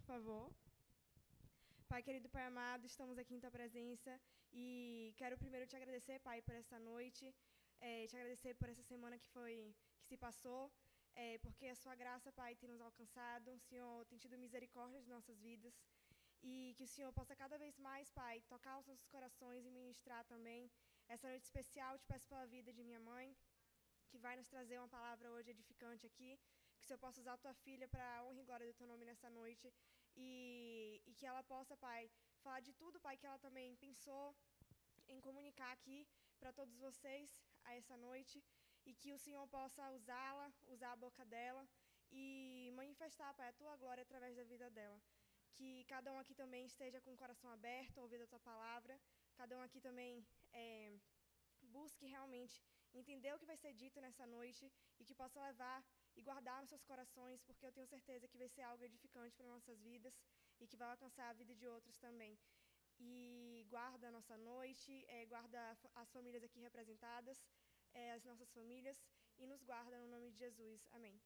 por favor. Pai querido, Pai amado, estamos aqui em Tua presença e quero primeiro te agradecer, Pai, por essa noite, te agradecer por essa semana que se passou, porque a Sua graça, Pai, tem nos alcançado, o Senhor tem tido misericórdia de nossas vidas e que o Senhor possa cada vez mais, Pai, tocar os nossos corações e ministrar também. Essa noite especial, te peço pela vida de minha mãe, que vai nos trazer uma palavra hoje edificante aqui, que o Senhor possa usar a Tua filha para a honra e glória do Teu nome nessa noite e que ela possa, Pai, falar de tudo, Pai, que ela também pensou em comunicar aqui para todos vocês a essa noite e que o Senhor possa usá-la, usar a boca dela e manifestar, Pai, a Tua glória através da vida dela. Que cada um aqui também esteja com o coração aberto, ouvindo a Tua palavra, cada um aqui também busque realmente entender o que vai ser dito nessa noite e que possa levar e guardar nos seus corações, porque eu tenho certeza que vai ser algo edificante para nossas vidas e que vai alcançar a vida de outros também. E guarda a nossa noite, guarda as famílias aqui representadas, as nossas famílias, e nos guarda no nome de Jesus. Amém.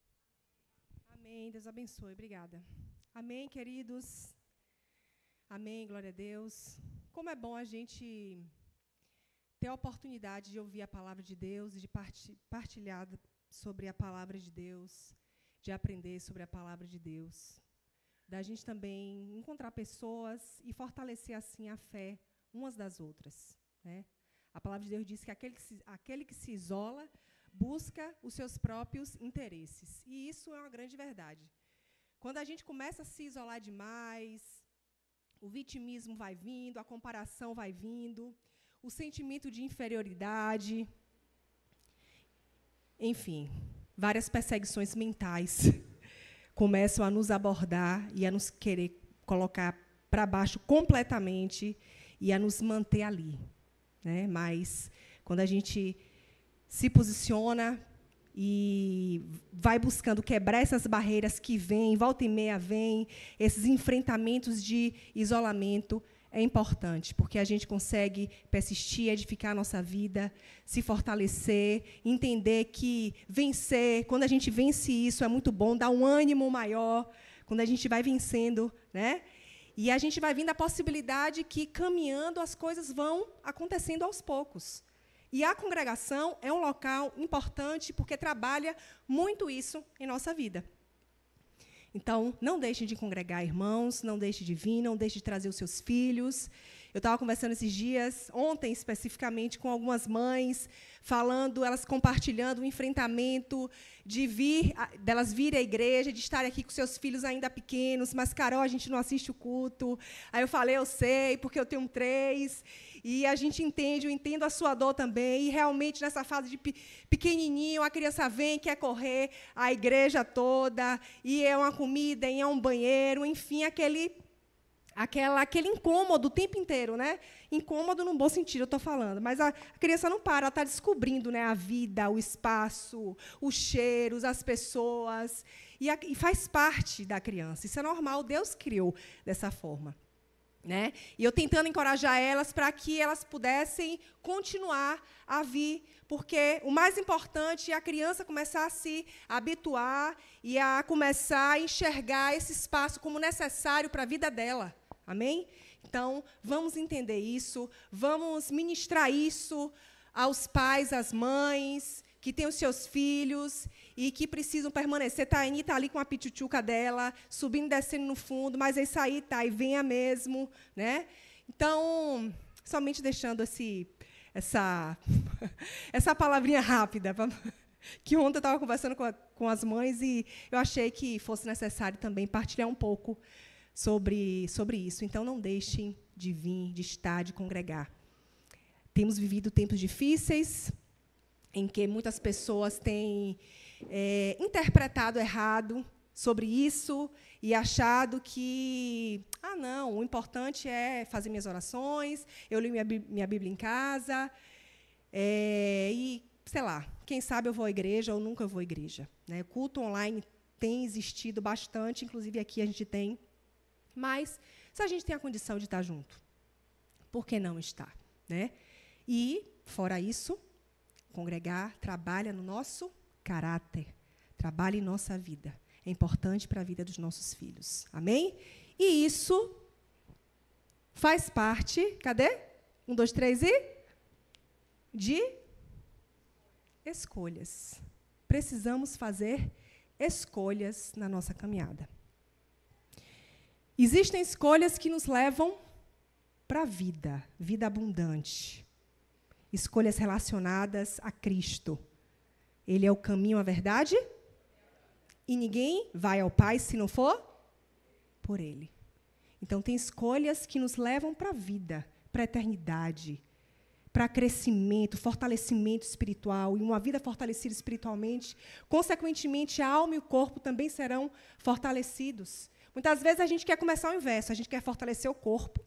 Amém. Deus abençoe. Obrigada. Amém, queridos. Amém. Glória a Deus. Como é bom a gente ter a oportunidade de ouvir a palavra de Deus e de partilhar sobre a palavra de Deus, de aprender sobre a palavra de Deus, da gente também encontrar pessoas e fortalecer assim a fé umas das outras, né? A palavra de Deus diz que aquele que se isola busca os seus próprios interesses, e isso é uma grande verdade. Quando a gente começa a se isolar demais, o vitimismo vai vindo, a comparação vai vindo, o sentimento de inferioridade, enfim, várias perseguições mentais começam a nos abordar e a nos querer colocar para baixo completamente e a nos manter ali, né? Mas quando a gente se posiciona e vai buscando quebrar essas barreiras que vêm, volta e meia vêm, esses enfrentamentos de isolamento, é importante, porque a gente consegue persistir, edificar a nossa vida, se fortalecer, entender que vencer, quando a gente vence isso, é muito bom, dá um ânimo maior, quando a gente vai vencendo, né? E a gente vai vindo a possibilidade que, caminhando, as coisas vão acontecendo aos poucos. E a congregação é um local importante, porque trabalha muito isso em nossa vida. Então, não deixem de congregar, irmãos, não deixem de vir, não deixem de trazer os seus filhos. Eu estava conversando esses dias, ontem especificamente, com algumas mães, falando, elas compartilhando o enfrentamento delas virem à igreja, de estarem aqui com seus filhos ainda pequenos, mas, Carol, a gente não assiste o culto. Aí eu falei, eu sei, porque eu tenho 3, e a gente entende, eu entendo a sua dor também, e realmente nessa fase de pequenininho, a criança vem, quer correr, a igreja toda, e é uma comida, e é um banheiro, enfim, aquele incômodo o tempo inteiro, né? Incômodo no bom sentido, eu estou falando. Mas a criança não para, ela está descobrindo, né, a vida, o espaço, os cheiros, as pessoas. E faz parte da criança. Isso é normal, Deus criou dessa forma. Né? E eu tentando encorajar elas para que elas pudessem continuar a vir, porque o mais importante é a criança começar a se habituar e a começar a enxergar esse espaço como necessário para a vida dela. Amém? Então, vamos entender isso, vamos ministrar isso aos pais, às mães, que têm os seus filhos e que precisam permanecer. Taini está ali com a pituchuca dela, subindo e descendo no fundo, mas é isso aí, tá, e venha mesmo. Né? Então, somente deixando essa palavrinha rápida, que ontem eu estava conversando com as mães e eu achei que fosse necessário também partilhar um pouco sobre isso. Então, não deixem de vir, de estar, de congregar. Temos vivido tempos difíceis, em que muitas pessoas têm interpretado errado sobre isso e achado que, não, o importante é fazer minhas orações, eu li minha Bíblia em casa, e, sei lá, quem sabe eu vou à igreja ou nunca vou à igreja. Né? Culto online tem existido bastante, inclusive aqui a gente tem, mas se a gente tem a condição de estar junto, por que não estar? Né? E, fora isso, congregar trabalha no nosso caráter, trabalha em nossa vida. É importante para a vida dos nossos filhos. Amém? E isso faz parte, cadê? 1, 2, 3 e? De escolhas. Precisamos fazer escolhas na nossa caminhada. Existem escolhas que nos levam para a vida, vida abundante. Escolhas relacionadas a Cristo. Ele é o caminho, a verdade, e ninguém vai ao Pai se não for por Ele. Então, tem escolhas que nos levam para a vida, para a eternidade, para crescimento, fortalecimento espiritual, e uma vida fortalecida espiritualmente, consequentemente, a alma e o corpo também serão fortalecidos. Muitas vezes a gente quer começar o inverso, a gente quer fortalecer o corpo,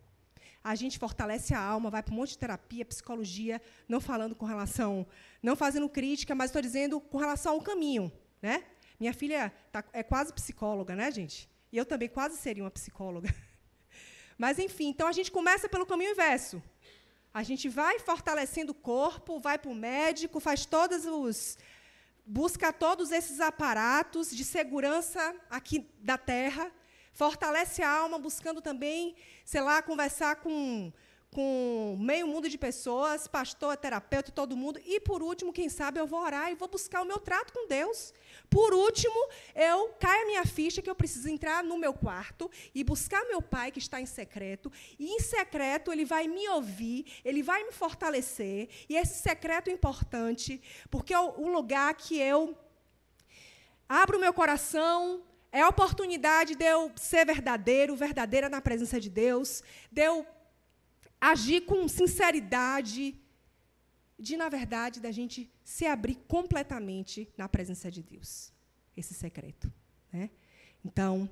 a gente fortalece a alma, vai para um monte de terapia, psicologia, não falando com relação, não fazendo crítica, mas estou dizendo com relação ao caminho, né? Minha filha é quase psicóloga, né, gente? E eu também quase seria uma psicóloga. Mas, enfim, então a gente começa pelo caminho inverso. A gente vai fortalecendo o corpo, vai para o médico, busca todos esses aparatos de segurança aqui da Terra, fortalece a alma, buscando também, sei lá, conversar com meio mundo de pessoas, pastor, terapeuta, todo mundo. E, por último, quem sabe, eu vou orar e vou buscar o meu trato com Deus. Por último, cai a minha ficha que eu preciso entrar no meu quarto e buscar meu Pai, que está em secreto. E, em secreto, Ele vai me ouvir, Ele vai me fortalecer. E esse secreto é importante, porque é o lugar que eu abro o meu coração. É a oportunidade de eu ser verdadeira na presença de Deus, de eu agir com sinceridade, na verdade, da gente se abrir completamente na presença de Deus. Esse secreto, né? Então,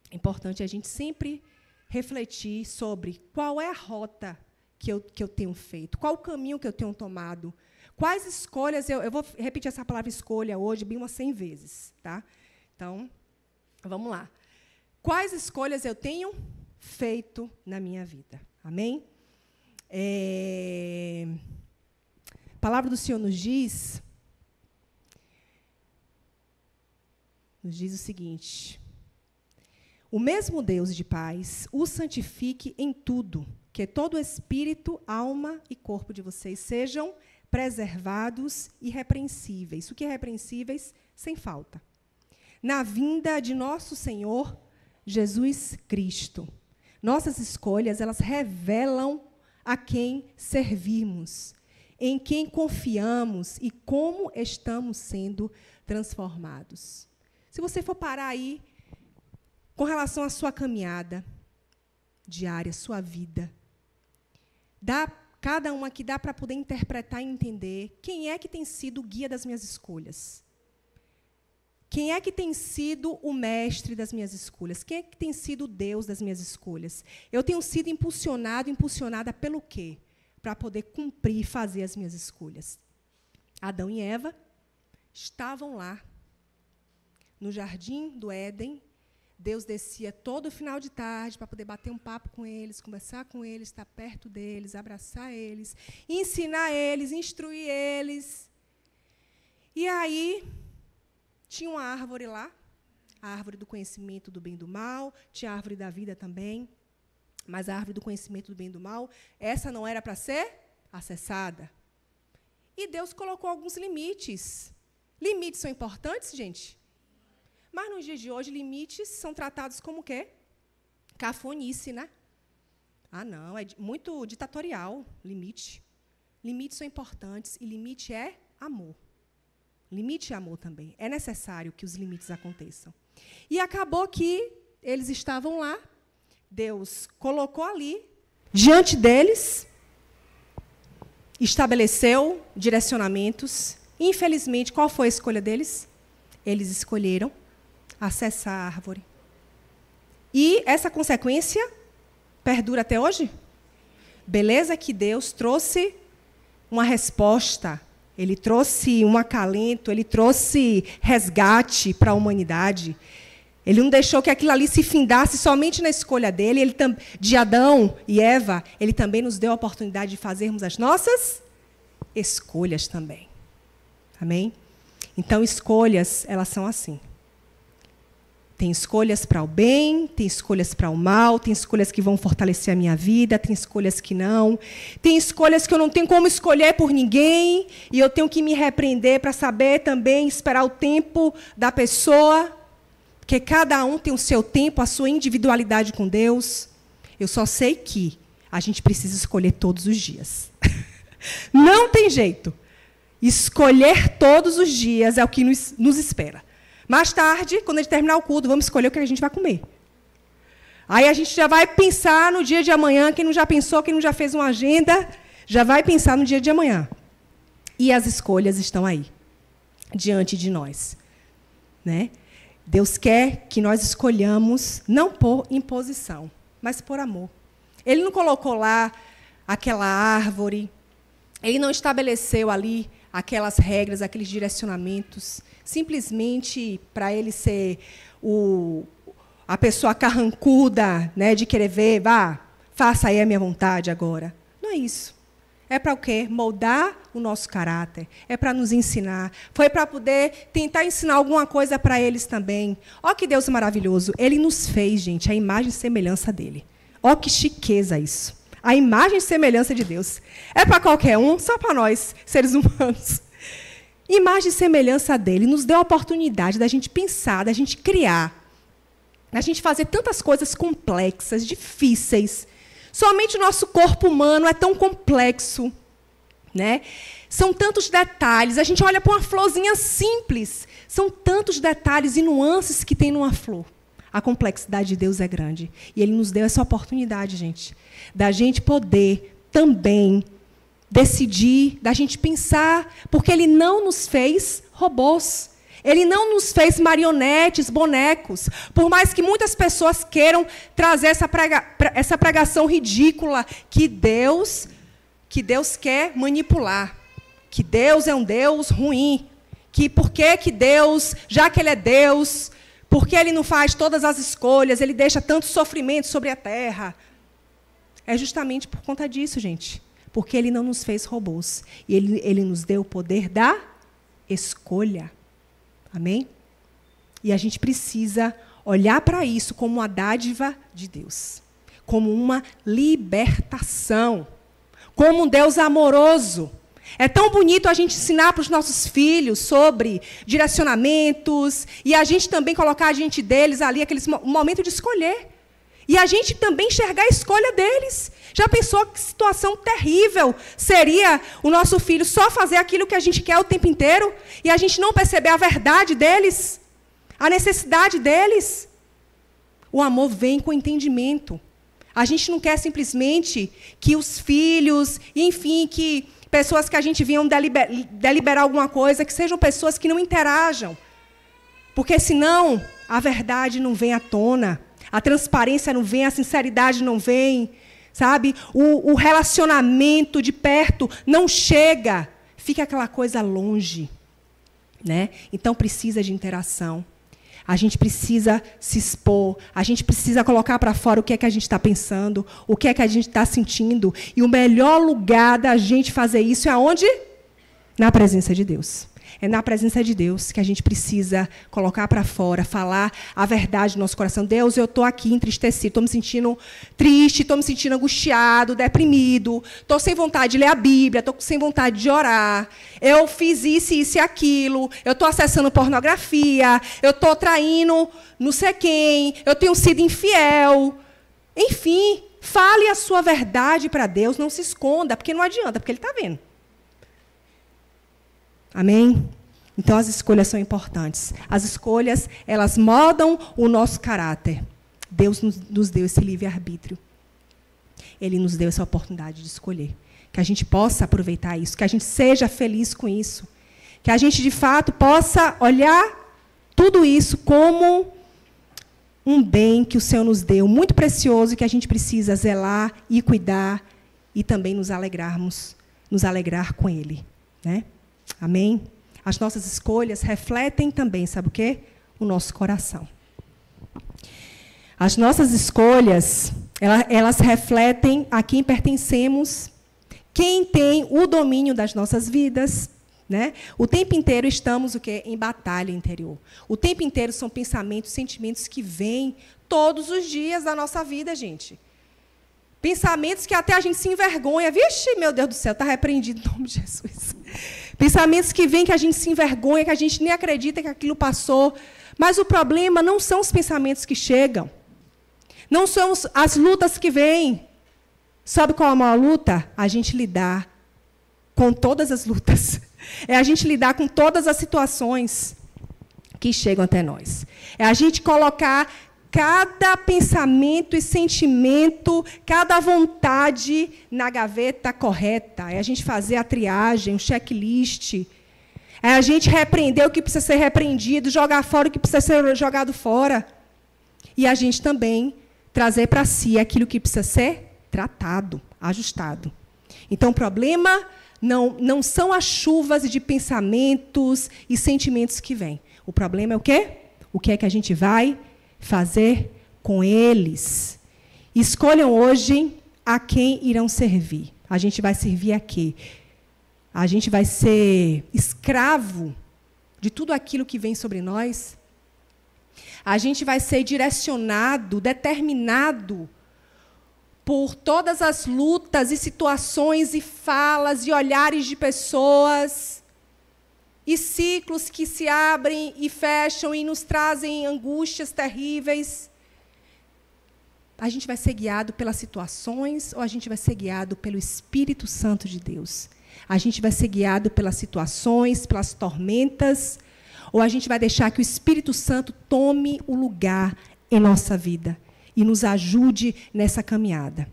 é importante a gente sempre refletir sobre qual é a rota que eu tenho feito, qual o caminho que eu tenho tomado, quais escolhas... Eu vou repetir essa palavra escolha hoje bem umas 100 vezes. Tá? Então, vamos lá. Quais escolhas eu tenho feito na minha vida? Amém? A palavra do Senhor nos diz o seguinte: o mesmo Deus de paz o santifique em tudo, que todo espírito, alma e corpo de vocês sejam preservados irrepreensíveis. O que é repreensíveis? Sem falta. Na vinda de nosso Senhor Jesus Cristo. Nossas escolhas, elas revelam a quem servimos, em quem confiamos e como estamos sendo transformados. Se você for parar aí, com relação à sua caminhada diária, sua vida, cada uma que dá para poder interpretar e entender quem é que tem sido o guia das minhas escolhas. Quem é que tem sido o mestre das minhas escolhas? Quem é que tem sido o Deus das minhas escolhas? Eu tenho sido impulsionada pelo quê? Para poder cumprir e fazer as minhas escolhas. Adão e Eva estavam lá, no jardim do Éden. Deus descia todo final de tarde para poder bater um papo com eles, conversar com eles, estar perto deles, abraçar eles, ensinar eles, instruir eles. E aí... tinha uma árvore lá, a árvore do conhecimento do bem e do mal, tinha a árvore da vida também, mas a árvore do conhecimento do bem e do mal, essa não era para ser acessada. E Deus colocou alguns limites. Limites são importantes, gente? Mas, nos dias de hoje, limites são tratados como o quê? Cafonice, né? Ah, não, é muito ditatorial, limite. Limites são importantes, e limite é amor. Limite é amor também. É necessário que os limites aconteçam. E acabou que eles estavam lá, Deus colocou ali, diante deles, estabeleceu direcionamentos. Infelizmente, qual foi a escolha deles? Eles escolheram acessar a árvore. E essa consequência perdura até hoje? Beleza que Deus trouxe uma resposta. Ele trouxe um acalento, ele trouxe resgate para a humanidade. Ele não deixou que aquilo ali se findasse somente na escolha dele, de Adão e Eva. Ele também nos deu a oportunidade de fazermos as nossas escolhas também. Amém? Então, escolhas, elas são assim. Tem escolhas para o bem, tem escolhas para o mal, tem escolhas que vão fortalecer a minha vida, tem escolhas que não. Tem escolhas que eu não tenho como escolher por ninguém, e eu tenho que me repreender para saber também esperar o tempo da pessoa, porque cada um tem o seu tempo, a sua individualidade com Deus. Eu só sei que a gente precisa escolher todos os dias. Não tem jeito. Escolher todos os dias é o que nos espera. Mais tarde, quando a gente terminar o culto, vamos escolher o que a gente vai comer. Aí a gente já vai pensar no dia de amanhã. Quem não já pensou, quem não já fez uma agenda, já vai pensar no dia de amanhã. E as escolhas estão aí, diante de nós. Né? Deus quer que nós escolhamos, não por imposição, mas por amor. Ele não colocou lá aquela árvore, ele não estabeleceu ali aquelas regras, aqueles direcionamentos, simplesmente para ele ser a pessoa carrancuda, né, de querer ver, faça aí a minha vontade agora. Não é isso. É para o quê? Moldar o nosso caráter. É para nos ensinar. Foi para poder tentar ensinar alguma coisa para eles também. Ó que Deus maravilhoso. Ele nos fez, gente, a imagem e semelhança dele. Ó que chiqueza isso. A imagem e semelhança de Deus. É para qualquer um, só para nós, seres humanos. Imagem e semelhança dele nos deu a oportunidade da gente pensar, da gente criar, da gente fazer tantas coisas complexas, difíceis. Somente o nosso corpo humano é tão complexo, né? São tantos detalhes. A gente olha para uma florzinha simples. São tantos detalhes e nuances que tem numa flor. A complexidade de Deus é grande. E Ele nos deu essa oportunidade, gente, da gente poder também decidir, da gente pensar, porque Ele não nos fez robôs. Ele não nos fez marionetes, bonecos. Por mais que muitas pessoas queiram trazer essa pregação ridícula que Deus quer manipular, que Deus é um Deus ruim, que por que Deus, já que Ele é Deus, por que Ele não faz todas as escolhas, Ele deixa tanto sofrimento sobre a terra? É justamente por conta disso, gente. Porque Ele não nos fez robôs. E Ele nos deu o poder da escolha. Amém? E a gente precisa olhar para isso como uma dádiva de Deus. Como uma libertação. Como um Deus amoroso. É tão bonito a gente ensinar para os nossos filhos sobre direcionamentos. E a gente também colocar diante deles ali um momento de escolher. E a gente também enxergar a escolha deles. Já pensou que situação terrível seria o nosso filho só fazer aquilo que a gente quer o tempo inteiro e a gente não perceber a verdade deles, a necessidade deles? O amor vem com entendimento. A gente não quer simplesmente que os filhos, enfim, que pessoas que a gente venham deliberar alguma coisa, que sejam pessoas que não interajam. Porque, senão, a verdade não vem à tona. A transparência não vem, a sinceridade não vem, sabe? O relacionamento de perto não chega, fica aquela coisa longe, né? Então, precisa de interação. A gente precisa se expor, a gente precisa colocar para fora o que é que a gente está pensando, o que é que a gente está sentindo. E o melhor lugar da gente fazer isso é aonde? Na presença de Deus. É na presença de Deus que a gente precisa colocar para fora, falar a verdade no nosso coração. Deus, eu estou aqui entristecido, estou me sentindo triste, estou me sentindo angustiado, deprimido, estou sem vontade de ler a Bíblia, estou sem vontade de orar, eu fiz isso e aquilo, eu estou acessando pornografia, eu estou traindo não sei quem, eu tenho sido infiel. Enfim, fale a sua verdade para Deus, não se esconda, porque não adianta, porque Ele está vendo. Amém? Então, as escolhas são importantes. As escolhas, elas moldam o nosso caráter. Deus nos deu esse livre-arbítrio. Ele nos deu essa oportunidade de escolher. Que a gente possa aproveitar isso, que a gente seja feliz com isso. Que a gente, de fato, possa olhar tudo isso como um bem que o Senhor nos deu, muito precioso, e que a gente precisa zelar e cuidar e também nos alegrar com Ele. Né? Amém? As nossas escolhas refletem também, sabe o quê? O nosso coração. As nossas escolhas, elas refletem a quem pertencemos, quem tem o domínio das nossas vidas. Né? O tempo inteiro estamos o quê? Em batalha interior. O tempo inteiro são pensamentos, sentimentos que vêm todos os dias da nossa vida, gente. Pensamentos que até a gente se envergonha. Vixe, meu Deus do céu, está repreendido em nome de Jesus. Pensamentos que vêm que a gente se envergonha, que a gente nem acredita que aquilo passou. Mas o problema não são os pensamentos que chegam. Não são as lutas que vêm. Sabe qual é a maior luta? A gente lidar com todas as lutas. É a gente lidar com todas as situações que chegam até nós. É a gente colocar cada pensamento e sentimento, cada vontade na gaveta correta. É a gente fazer a triagem, o checklist. É a gente repreender o que precisa ser repreendido, jogar fora o que precisa ser jogado fora. E a gente também trazer para si aquilo que precisa ser tratado, ajustado. Então, o problema não são as chuvas de pensamentos e sentimentos que vêm. O problema é o quê? O que é que a gente vai fazer com eles? Escolham hoje a quem irão servir. A gente vai servir a quê? A gente vai ser escravo de tudo aquilo que vem sobre nós? A gente vai ser direcionado, determinado por todas as lutas e situações e falas e olhares de pessoas e ciclos que se abrem e fecham e nos trazem angústias terríveis. A gente vai ser guiado pelas situações ou a gente vai ser guiado pelo Espírito Santo de Deus? A gente vai ser guiado pelas situações, pelas tormentas, ou a gente vai deixar que o Espírito Santo tome o lugar em nossa vida e nos ajude nessa caminhada?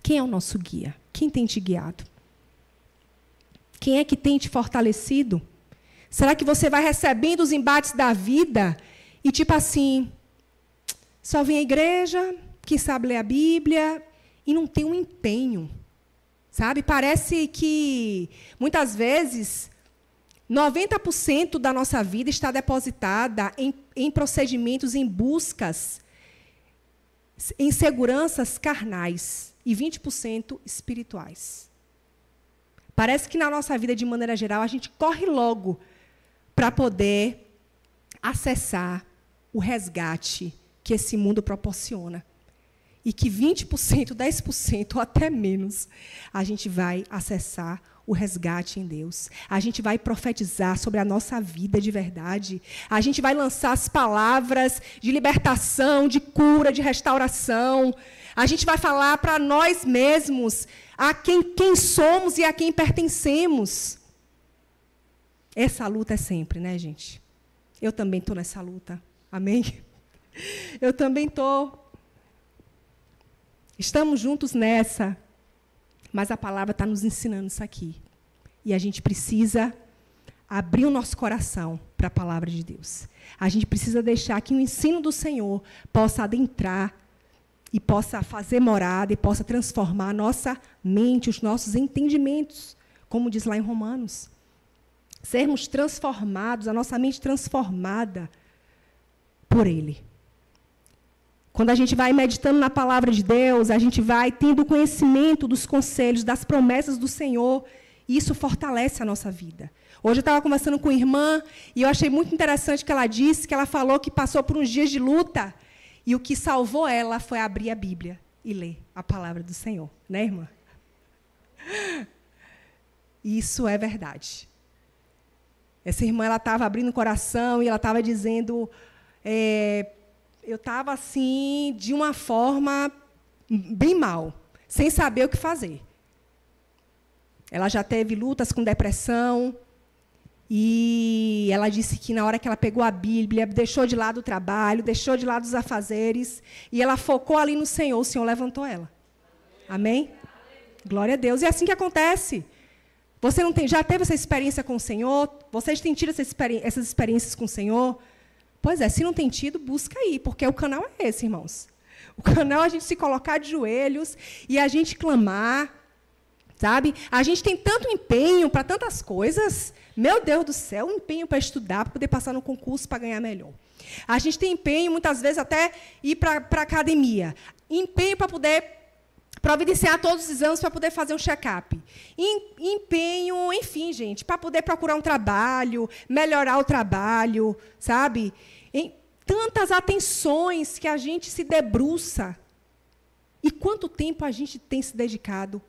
Quem é o nosso guia? Quem tem te guiado? Quem é que tem te fortalecido? Será que você vai recebendo os embates da vida e, tipo assim, só vem à igreja, quem sabe ler a Bíblia, e não tem um empenho? Sabe? Parece que, muitas vezes, 90% da nossa vida está depositada em procedimentos, em buscas, em seguranças carnais e 20% espirituais. Parece que na nossa vida, de maneira geral, a gente corre logo para poder acessar o resgate que esse mundo proporciona. E que 20%, 10% ou até menos, a gente vai acessar o resgate em Deus. A gente vai profetizar sobre a nossa vida de verdade. A gente vai lançar as palavras de libertação, de cura, de restauração. A gente vai falar para nós mesmos a quem somos e a quem pertencemos. Essa luta é sempre, né, gente? Eu também estou nessa luta. Amém? Eu também estou. Estamos juntos nessa. Mas a palavra está nos ensinando isso aqui. E a gente precisa abrir o nosso coração para a palavra de Deus. A gente precisa deixar que o ensino do Senhor possa adentrar e possa fazer morada e possa transformar a nossa mente, os nossos entendimentos, como diz lá em Romanos. Sermos transformados, a nossa mente transformada por Ele. Quando a gente vai meditando na palavra de Deus, a gente vai tendo conhecimento dos conselhos, das promessas do Senhor, e isso fortalece a nossa vida. Hoje eu estava conversando com a irmã, e eu achei muito interessante que ela disse, que ela falou que passou por uns dias de luta, e o que salvou ela foi abrir a Bíblia e ler a palavra do Senhor. Né, irmã? Isso é verdade. Essa irmã estava abrindo o coração, e ela estava dizendo... eu estava, assim, de uma forma bem mal, sem saber o que fazer. Ela já teve lutas com depressão, e ela disse que, na hora que ela pegou a Bíblia, deixou de lado o trabalho, deixou de lado os afazeres, e ela focou ali no Senhor, o Senhor levantou ela. Amém? Glória a Deus. E é assim que acontece. Você não tem, já teve essa experiência com o Senhor? Vocês têm tido essas experiências com o Senhor? Pois é, se não tem tido, busca aí, porque o canal é esse, irmãos. O canal é a gente se colocar de joelhos e a gente clamar, sabe? A gente tem tanto empenho para tantas coisas. Meu Deus do céu, um empenho para estudar, para poder passar no concurso, para ganhar melhor. A gente tem empenho, muitas vezes, até ir para a academia. Empenho para poder Providenciar todos os exames para poder fazer um check-up. Empenho, enfim, gente, para poder procurar um trabalho, melhorar o trabalho, sabe? Tantas atenções que a gente se debruça. E quanto tempo a gente tem se dedicado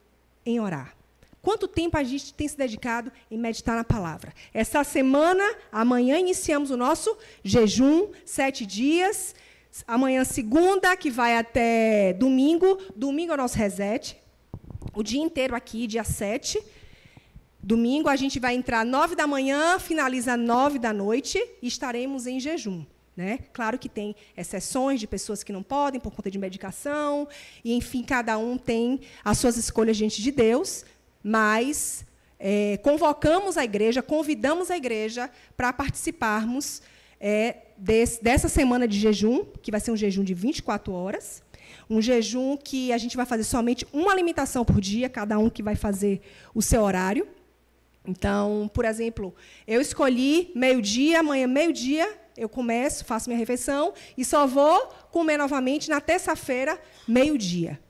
em orar? Quanto tempo a gente tem se dedicado em meditar na palavra? Essa semana, amanhã, iniciamos o nosso jejum, 7 dias. Amanhã, segunda, que vai até domingo. Domingo é o nosso reset. O dia inteiro aqui, dia 7. Domingo, a gente vai entrar 9 da manhã, finaliza 9 da noite e estaremos em jejum. Né? Claro que tem exceções de pessoas que não podem por conta de medicação. E, enfim, cada um tem as suas escolhas diante de Deus. Mas convocamos a igreja, convidamos a igreja para participarmos dessa semana de jejum, que vai ser um jejum de 24 horas, um jejum que a gente vai fazer somente uma alimentação por dia, cada um que vai fazer o seu horário. Então, por exemplo, eu escolhi meio-dia, amanhã meio-dia, eu começo, faço minha refeição, e só vou comer novamente na terça-feira, meio-dia.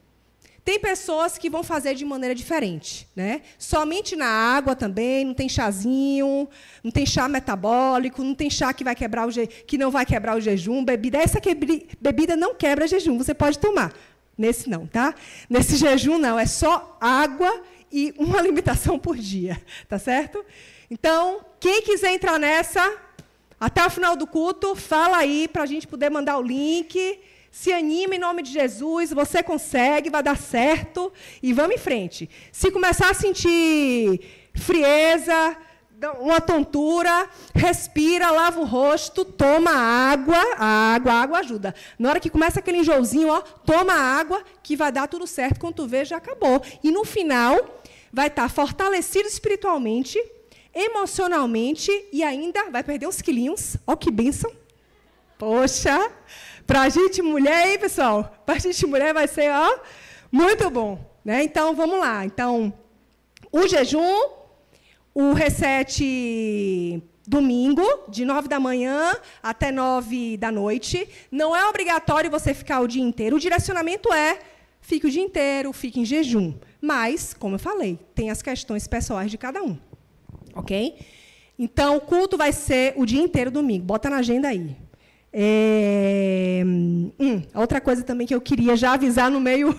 Tem pessoas que vão fazer de maneira diferente, né? Somente na água também, não tem chazinho, não tem chá metabólico, não tem chá que não vai quebrar o jejum, bebida. Essa bebida não quebra jejum, você pode tomar. Nesse não, tá? Nesse jejum não, é só água e uma alimentação por dia, tá certo? Então, quem quiser entrar nessa, até o final do culto, fala aí para a gente poder mandar o link. Se anime em nome de Jesus, você consegue, vai dar certo e vamos em frente. Se começar a sentir frieza, uma tontura, respira, lava o rosto, toma água, a água ajuda. Na hora que começa aquele enjoozinho, toma água, que vai dar tudo certo, quando tu vê, já acabou. E no final, vai estar fortalecido espiritualmente, emocionalmente e ainda vai perder uns quilinhos. Ó, que bênção. Poxa! Para a gente mulher, hein, pessoal? Para a gente mulher vai ser muito bom. Né? Então, vamos lá. Então, o jejum, o reset domingo, de 9 da manhã até 9 da noite. Não é obrigatório você ficar o dia inteiro. O direcionamento fique o dia inteiro, fique em jejum. Mas, como eu falei, tem as questões pessoais de cada um. Ok? Então, o culto vai ser o dia inteiro domingo. Bota na agenda aí. Outra coisa também que eu queria já avisar no meio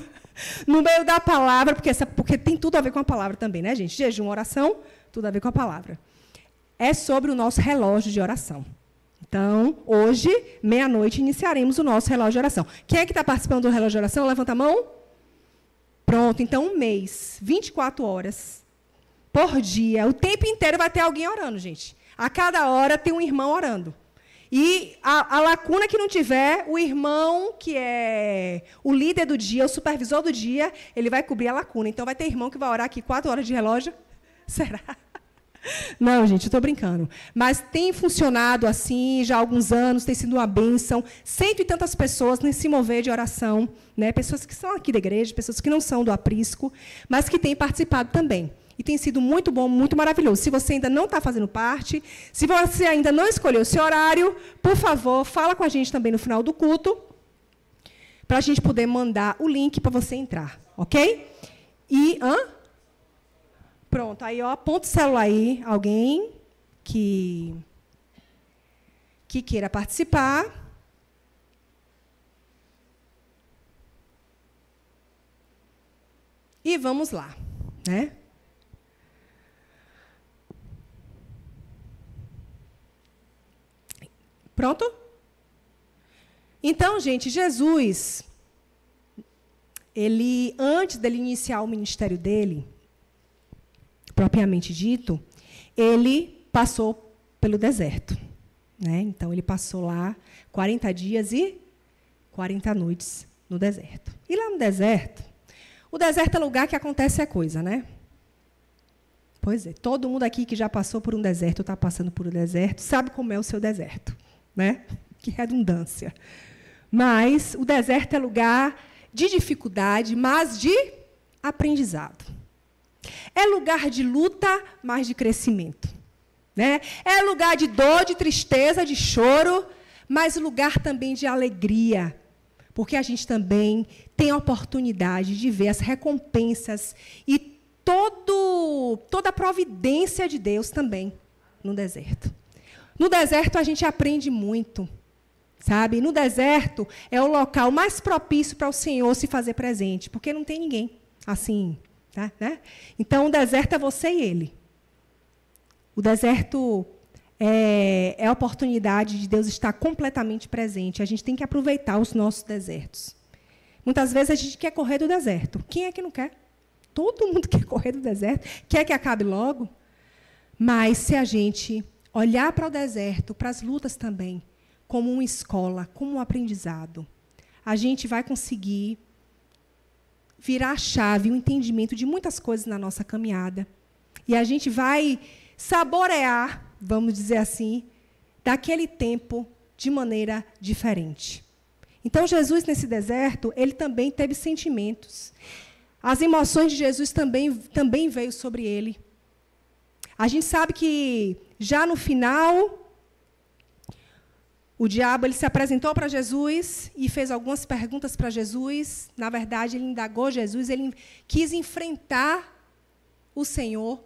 da palavra, porque tem tudo a ver com a palavra também, né, gente? Jejum, oração, tudo a ver com a palavra. É sobre o nosso relógio de oração. Então, hoje, meia-noite, iniciaremos o nosso relógio de oração. Quem é que está participando do relógio de oração? Levanta a mão. Pronto, então, um mês, 24 horas por dia. O tempo inteiro vai ter alguém orando, gente. A cada hora tem um irmão orando. E a lacuna que não tiver, o irmão, que é o líder do dia, o supervisor do dia, ele vai cobrir a lacuna. Então, vai ter irmão que vai orar aqui 4 horas de relógio. Será? Não, gente, eu estou brincando. Mas tem funcionado assim já há alguns anos, tem sido uma bênção. 100 e tantas pessoas nesse mover de oração, né? Pessoas que são aqui da igreja, pessoas que não são do aprisco, mas que têm participado também. E tem sido muito bom, muito maravilhoso. Se você ainda não está fazendo parte, se você ainda não escolheu o seu horário, por favor, fala com a gente também no final do culto, para a gente poder mandar o link para você entrar, ok? E, pronto, aí, aponta o celular aí, alguém que queira participar. E vamos lá, né? Pronto? Então, gente, Jesus, antes dele iniciar o ministério dele, propriamente dito, ele passou pelo deserto. Né? Então, ele passou lá 40 dias e 40 noites no deserto. E lá no deserto, o deserto é lugar que acontece a coisa, né? Pois é, todo mundo aqui que já passou por um deserto, está passando por um deserto, sabe como é o seu deserto. Né? Que redundância. Mas o deserto é lugar de dificuldade, mas de aprendizado. É lugar de luta, mas de crescimento. Né? É lugar de dor, de tristeza, de choro, mas lugar também de alegria. porque a gente também tem a oportunidade de ver as recompensas e toda a providência de Deus também no deserto. No deserto, a gente aprende muito, sabe? No deserto é o local mais propício para o Senhor se fazer presente, porque não tem ninguém assim, tá, né? Então, o deserto é você e Ele. O deserto é a oportunidade de Deus estar completamente presente. A gente tem que aproveitar os nossos desertos. Muitas vezes a gente quer correr do deserto. Quem é que não quer? Todo mundo quer correr do deserto, quer que acabe logo. Mas se a gente olhar para o deserto, para as lutas também, como uma escola, como um aprendizado, a gente vai conseguir virar a chave, o entendimento de muitas coisas na nossa caminhada. E a gente vai saborear, vamos dizer assim, daquele tempo de maneira diferente. Então, Jesus, nesse deserto, ele também teve sentimentos. As emoções de Jesus também veio sobre ele. A gente sabe que, já no final, o diabo ele se apresentou para Jesus e fez algumas perguntas para Jesus. Na verdade, ele indagou Jesus, ele quis enfrentar o Senhor.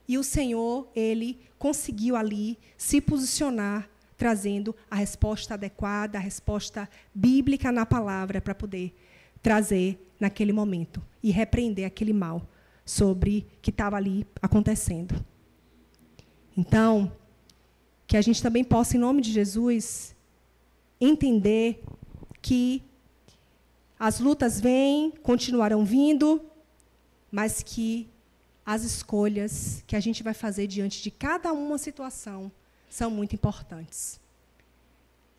E o Senhor, ele conseguiu ali se posicionar, trazendo a resposta adequada, a resposta bíblica na palavra, para poder trazer naquele momento e repreender aquele mal que estava ali acontecendo. Então, que a gente também possa, em nome de Jesus, entender que as lutas vêm, continuarão vindo, mas que as escolhas que a gente vai fazer diante de cada uma situação são muito importantes.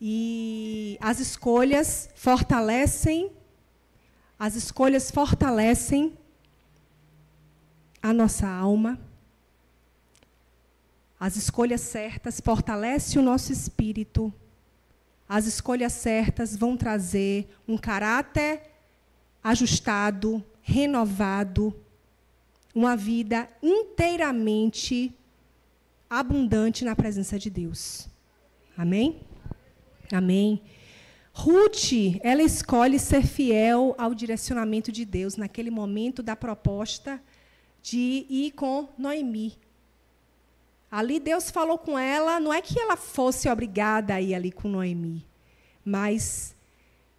E as escolhas fortalecem a nossa alma. As escolhas certas fortalecem o nosso espírito. As escolhas certas vão trazer um caráter ajustado, renovado, uma vida inteiramente abundante na presença de Deus. Amém? Amém. Ruth, ela escolhe ser fiel ao direcionamento de Deus naquele momento da proposta de ir com Noemi. Ali Deus falou com ela, não é que ela fosse obrigada a ir ali com Noemi, mas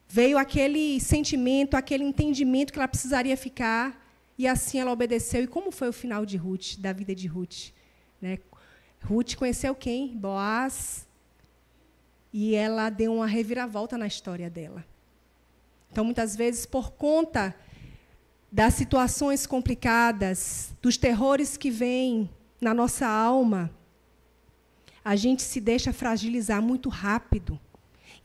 veio aquele sentimento, aquele entendimento que ela precisaria ficar, e assim ela obedeceu. E como foi o final de Ruth, da vida de Ruth? Né? Ruth conheceu quem? Boaz. E ela deu uma reviravolta na história dela. Então, muitas vezes, por conta das situações complicadas, dos terrores que vêm na nossa alma, a gente se deixa fragilizar muito rápido.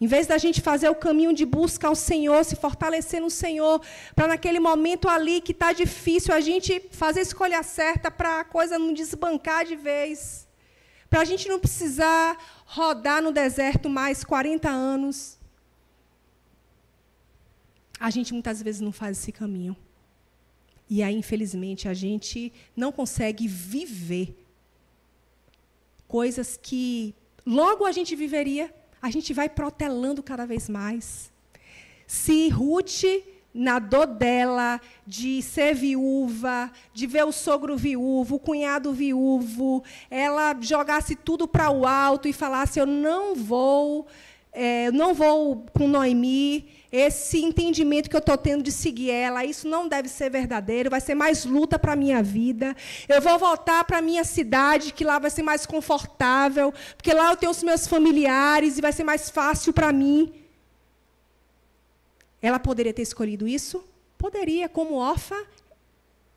Em vez da gente fazer o caminho de busca ao Senhor, se fortalecer no Senhor, para naquele momento ali que está difícil, a gente fazer a escolha certa para a coisa não desbancar de vez. Para a gente não precisar rodar no deserto mais 40 anos. A gente muitas vezes não faz esse caminho. E aí, infelizmente, a gente não consegue viver coisas que logo a gente viveria. A gente vai protelando cada vez mais. Se Ruth, na dor dela, de ser viúva, de ver o sogro viúvo, o cunhado viúvo, ela jogasse tudo para o alto e falasse, eu não vou com Noemi, esse entendimento que eu estou tendo de seguir ela, isso não deve ser verdadeiro, vai ser mais luta para a minha vida. Eu vou voltar para a minha cidade, que lá vai ser mais confortável, porque lá eu tenho os meus familiares e vai ser mais fácil para mim. Ela poderia ter escolhido isso? Poderia, como Orfa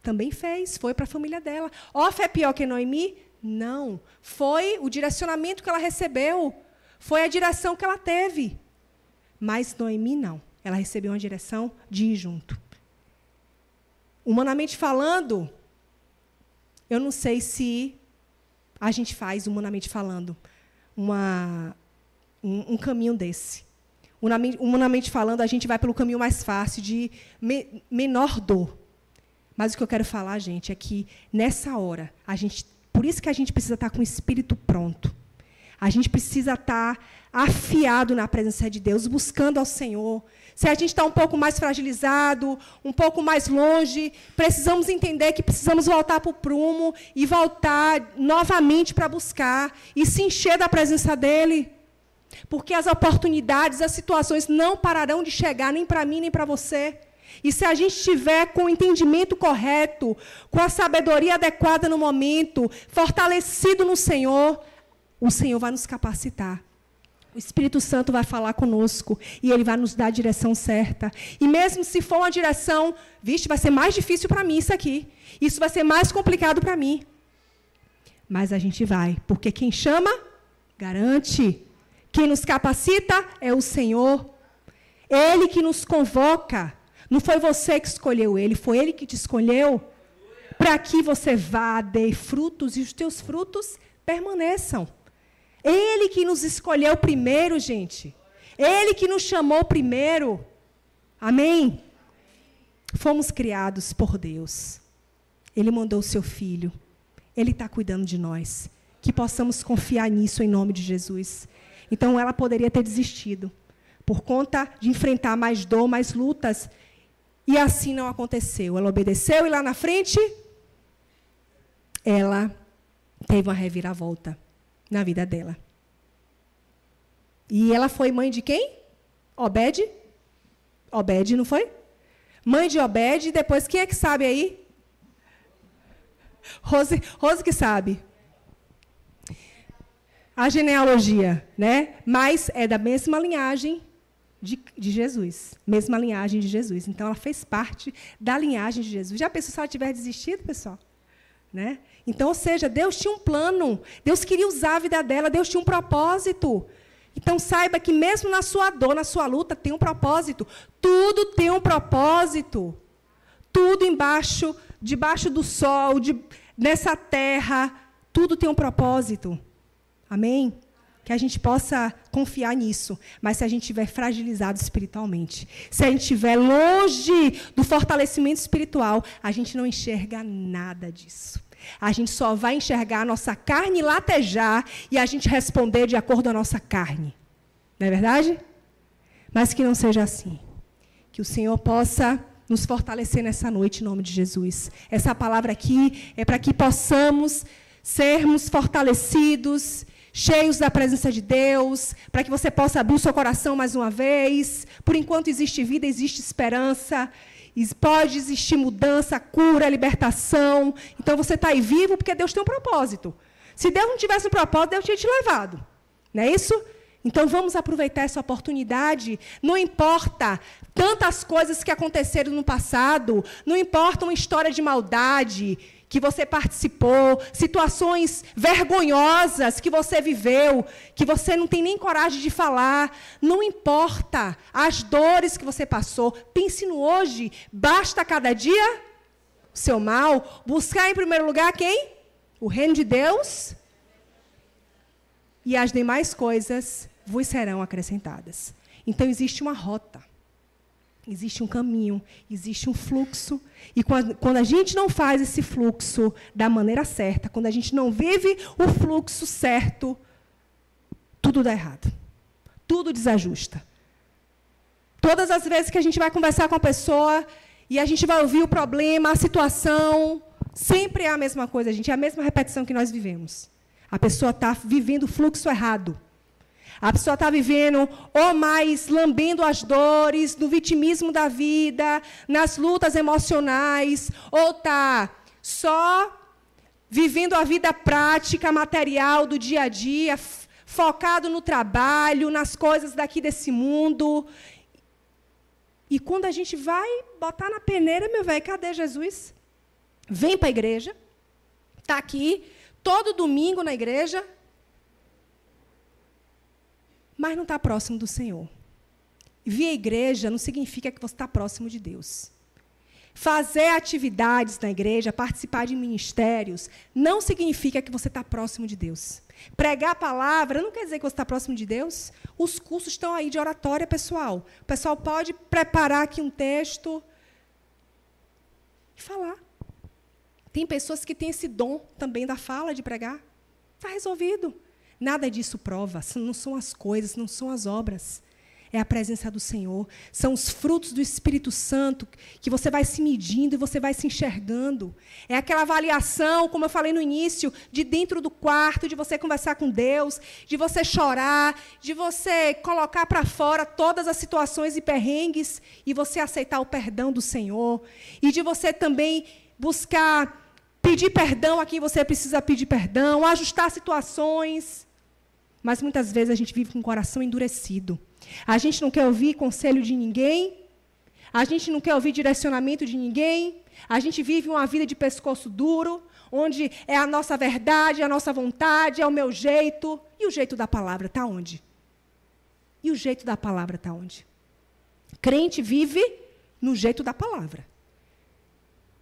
também fez, foi para a família dela. Orfa é pior que Noemi? Não. Foi o direcionamento que ela recebeu, foi a direção que ela teve. Mas Noemi não. Ela recebeu uma direção de ir junto. Humanamente falando, eu não sei se a gente faz, humanamente falando, um caminho desse. Humanamente falando, a gente vai pelo caminho mais fácil, de menor dor. Mas o que eu quero falar, gente, é que, nessa hora, por isso que a gente precisa estar com o espírito pronto. A gente precisa estar afiado na presença de Deus, buscando ao Senhor, Se a gente está um pouco mais fragilizado, um pouco mais longe, precisamos entender que precisamos voltar para o prumo e voltar novamente para buscar e se encher da presença dEle. Porque as oportunidades, as situações não pararão de chegar, nem para mim, nem para você. E se a gente estiver com o entendimento correto, com a sabedoria adequada no momento, fortalecido no Senhor, o Senhor vai nos capacitar. O Espírito Santo vai falar conosco e Ele vai nos dar a direção certa. E mesmo se for uma direção, vixe, vai ser mais difícil para mim isso aqui. Isso vai ser mais complicado para mim. Mas a gente vai, porque quem chama, garante. Quem nos capacita é o Senhor. Ele que nos convoca. Não foi você que escolheu Ele, foi Ele que te escolheu para que você vá, dê frutos e os teus frutos permaneçam. Ele que nos escolheu primeiro, gente. Ele que nos chamou primeiro. Amém? Fomos criados por Deus. Ele mandou o seu Filho. Ele está cuidando de nós. Que possamos confiar nisso em nome de Jesus. Então, ela poderia ter desistido. Por conta de enfrentar mais dor, mais lutas. E assim não aconteceu. Ela obedeceu e lá na frente, ela teve uma reviravolta na vida dela. E ela foi mãe de quem? Obed? Obed, não foi? Mãe de Obed, e depois, quem é que sabe aí? Rose que sabe. A genealogia, né? Mas é da mesma linhagem de Jesus. Mesma linhagem de Jesus. Então, ela fez parte da linhagem de Jesus. Já pensou se ela tiver desistido, pessoal? Né? Então, ou seja, Deus tinha um plano, Deus queria usar a vida dela, Deus tinha um propósito. Então, saiba que mesmo na sua dor, na sua luta, tem um propósito. Tudo tem um propósito. Tudo debaixo do sol, nessa terra, tudo tem um propósito. Amém? Que a gente possa confiar nisso. Mas se a gente estiver fragilizado espiritualmente, se a gente estiver longe do fortalecimento espiritual, a gente não enxerga nada disso. A gente só vai enxergar a nossa carne latejar e a gente responder de acordo com a nossa carne. Não é verdade? Mas que não seja assim. Que o Senhor possa nos fortalecer nessa noite, em nome de Jesus. Essa palavra aqui é para que possamos sermos fortalecidos, cheios da presença de Deus, para que você possa abrir o seu coração mais uma vez. Por enquanto existe vida, existe esperança. Pode existir mudança, cura, libertação. Então, você está aí vivo porque Deus tem um propósito. Se Deus não tivesse um propósito, Deus tinha te levado. Não é isso? Então, vamos aproveitar essa oportunidade. Não importa tantas coisas que aconteceram no passado, não importa uma história de maldade que você participou, situações vergonhosas que você viveu, que você não tem nem coragem de falar. Não importa as dores que você passou. Pense no hoje. Basta cada dia o seu mal. Buscar em primeiro lugar quem? O reino de Deus. E as demais coisas vos serão acrescentadas. Então, existe uma rota. Existe um caminho, existe um fluxo. E quando a gente não faz esse fluxo da maneira certa, quando a gente não vive o fluxo certo, tudo dá errado. Tudo desajusta. Todas as vezes que a gente vai conversar com a pessoa e a gente vai ouvir o problema, a situação, sempre é a mesma coisa, gente, é a mesma repetição que nós vivemos. A pessoa está vivendo o fluxo errado. A pessoa está vivendo, ou mais, lambendo as dores, no vitimismo da vida, nas lutas emocionais, ou está só vivendo a vida prática, material do dia a dia, focado no trabalho, nas coisas daqui desse mundo. E quando a gente vai botar na peneira, meu velho, cadê Jesus? Vem para a igreja, está aqui, todo domingo na igreja, mas não está próximo do Senhor. Vir à igreja não significa que você está próximo de Deus. Fazer atividades na igreja, participar de ministérios, não significa que você está próximo de Deus. Pregar a palavra não quer dizer que você está próximo de Deus. Os cursos estão aí de oratória, pessoal. O pessoal pode preparar aqui um texto e falar. Tem pessoas que têm esse dom também da fala, de pregar. Está resolvido. Nada disso prova, não são as coisas, não são as obras. É a presença do Senhor. São os frutos do Espírito Santo que você vai se medindo e você vai se enxergando. É aquela avaliação, como eu falei no início, de dentro do quarto, de você conversar com Deus, de você chorar, de você colocar para fora todas as situações e perrengues e você aceitar o perdão do Senhor. E de você também buscar pedir perdão a quem você precisa pedir perdão, ajustar situações. Mas muitas vezes a gente vive com o coração endurecido. A gente não quer ouvir conselho de ninguém, a gente não quer ouvir direcionamento de ninguém, a gente vive uma vida de pescoço duro, onde é a nossa verdade, a nossa vontade, é o meu jeito. E o jeito da palavra está onde? E o jeito da palavra está onde? Crente vive no jeito da palavra.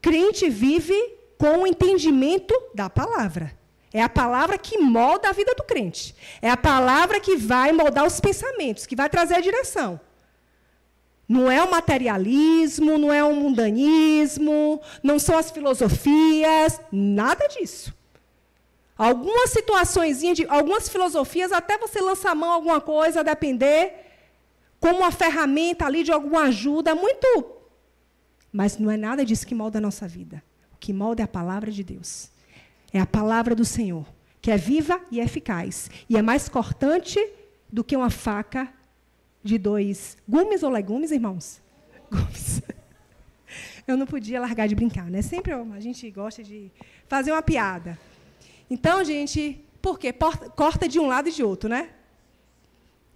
Crente vive com o entendimento da palavra. É a palavra que molda a vida do crente. É a palavra que vai moldar os pensamentos, que vai trazer a direção. Não é o materialismo, não é o mundanismo, não são as filosofias, nada disso. Algumas situações, algumas filosofias, até você lança a mão a alguma coisa, a depender, como uma ferramenta ali de alguma ajuda, muito. Mas não é nada disso que molda a nossa vida. O que molda é a palavra de Deus. É a palavra do Senhor, que é viva e eficaz. E é mais cortante do que uma faca de 2 gumes ou legumes, irmãos? Gumes. Eu não podia largar de brincar, né? Sempre a gente gosta de fazer uma piada. Então, gente, por quê? Corta de um lado e de outro, né?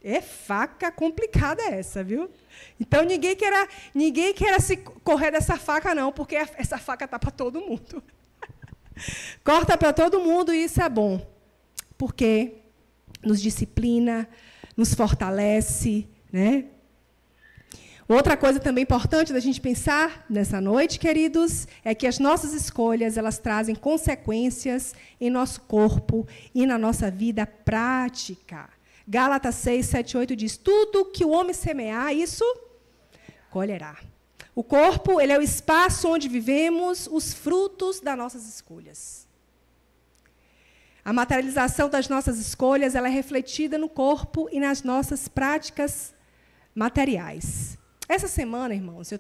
É faca complicada essa, viu? Então, ninguém queira se correr dessa faca, não, porque essa faca está para todo mundo. Corta para todo mundo e isso é bom, porque nos disciplina, nos fortalece, né? Outra coisa também importante da gente pensar nessa noite, queridos, é que as nossas escolhas, elas trazem consequências em nosso corpo e na nossa vida prática. Gálatas 6, 7, 8 diz, tudo que o homem semear, isso colherá. O corpo, ele é o espaço onde vivemos os frutos das nossas escolhas. A materialização das nossas escolhas, ela é refletida no corpo e nas nossas práticas materiais. Essa semana, irmãos,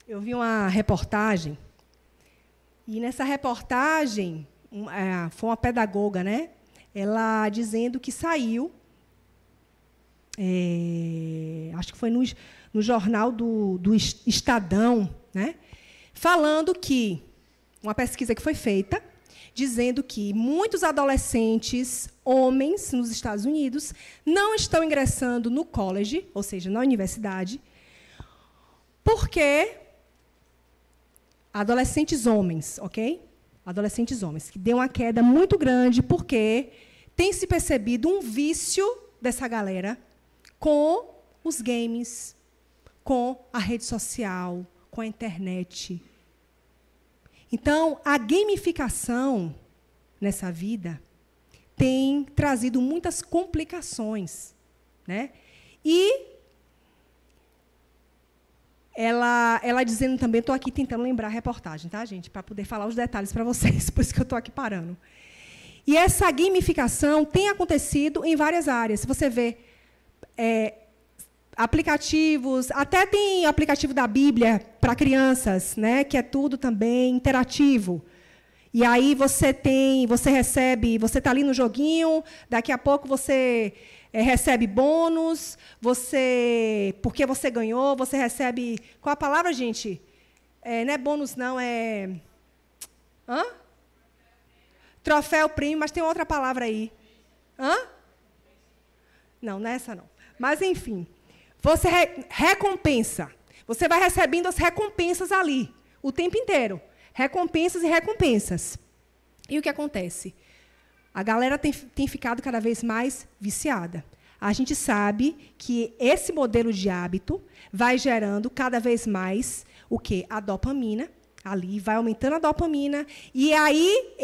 eu vi uma reportagem, e nessa reportagem, foi uma pedagoga, né? Ela dizendo que saiu, acho que foi no jornal do Estadão, né, falando que, uma pesquisa que foi feita, dizendo que muitos adolescentes, homens, nos Estados Unidos, não estão ingressando no college, ou seja, na universidade, porque adolescentes homens, ok? Adolescentes homens, que deu uma queda muito grande, porque tem se percebido um vício dessa galera com os games, com a rede social, com a internet. Então, a gamificação nessa vida tem trazido muitas complicações, né? E ela dizendo também, estou aqui tentando lembrar a reportagem, tá, gente? Para poder falar os detalhes para vocês, por isso que eu estou aqui parando. E essa gamificação tem acontecido em várias áreas. Se você vê aplicativos, até tem aplicativo da Bíblia para crianças, né, que é tudo também interativo. E aí você recebe, você está ali no joguinho, daqui a pouco você recebe bônus, porque você ganhou, você recebe... Qual a palavra, gente? Não é bônus, não, é... Hã? Troféu prêmio, mas tem outra palavra aí. Hã? Não, não é essa, não. Mas, enfim, você recompensa. Você vai recebendo as recompensas ali, o tempo inteiro. Recompensas e recompensas. E o que acontece? A galera tem ficado cada vez mais viciada. A gente sabe que esse modelo de hábito vai gerando cada vez mais o quê? A dopamina. Ali vai aumentando a dopamina. E aí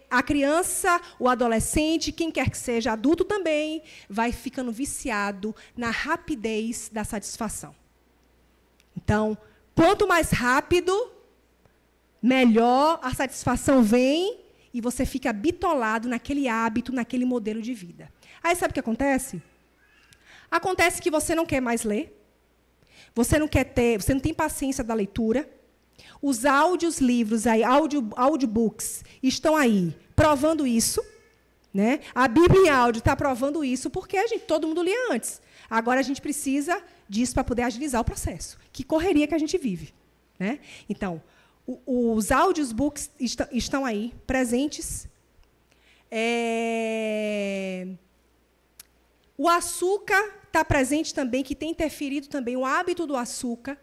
a criança, o adolescente, quem quer que seja, adulto também, vai ficando viciado na rapidez da satisfação. Então, quanto mais rápido, melhor a satisfação vem e você fica bitolado naquele hábito, naquele modelo de vida. Aí sabe o que acontece? Acontece que você não quer mais ler, você não tem paciência da leitura. Os livros, audiobooks, estão aí provando isso. Né? A Bíblia em áudio está provando isso, porque todo mundo lia antes. Agora a gente precisa disso para poder agilizar o processo. Que correria que a gente vive. Né? Então, os audiobooks estão aí, presentes. O açúcar está presente também, que tem interferido também o hábito do açúcar.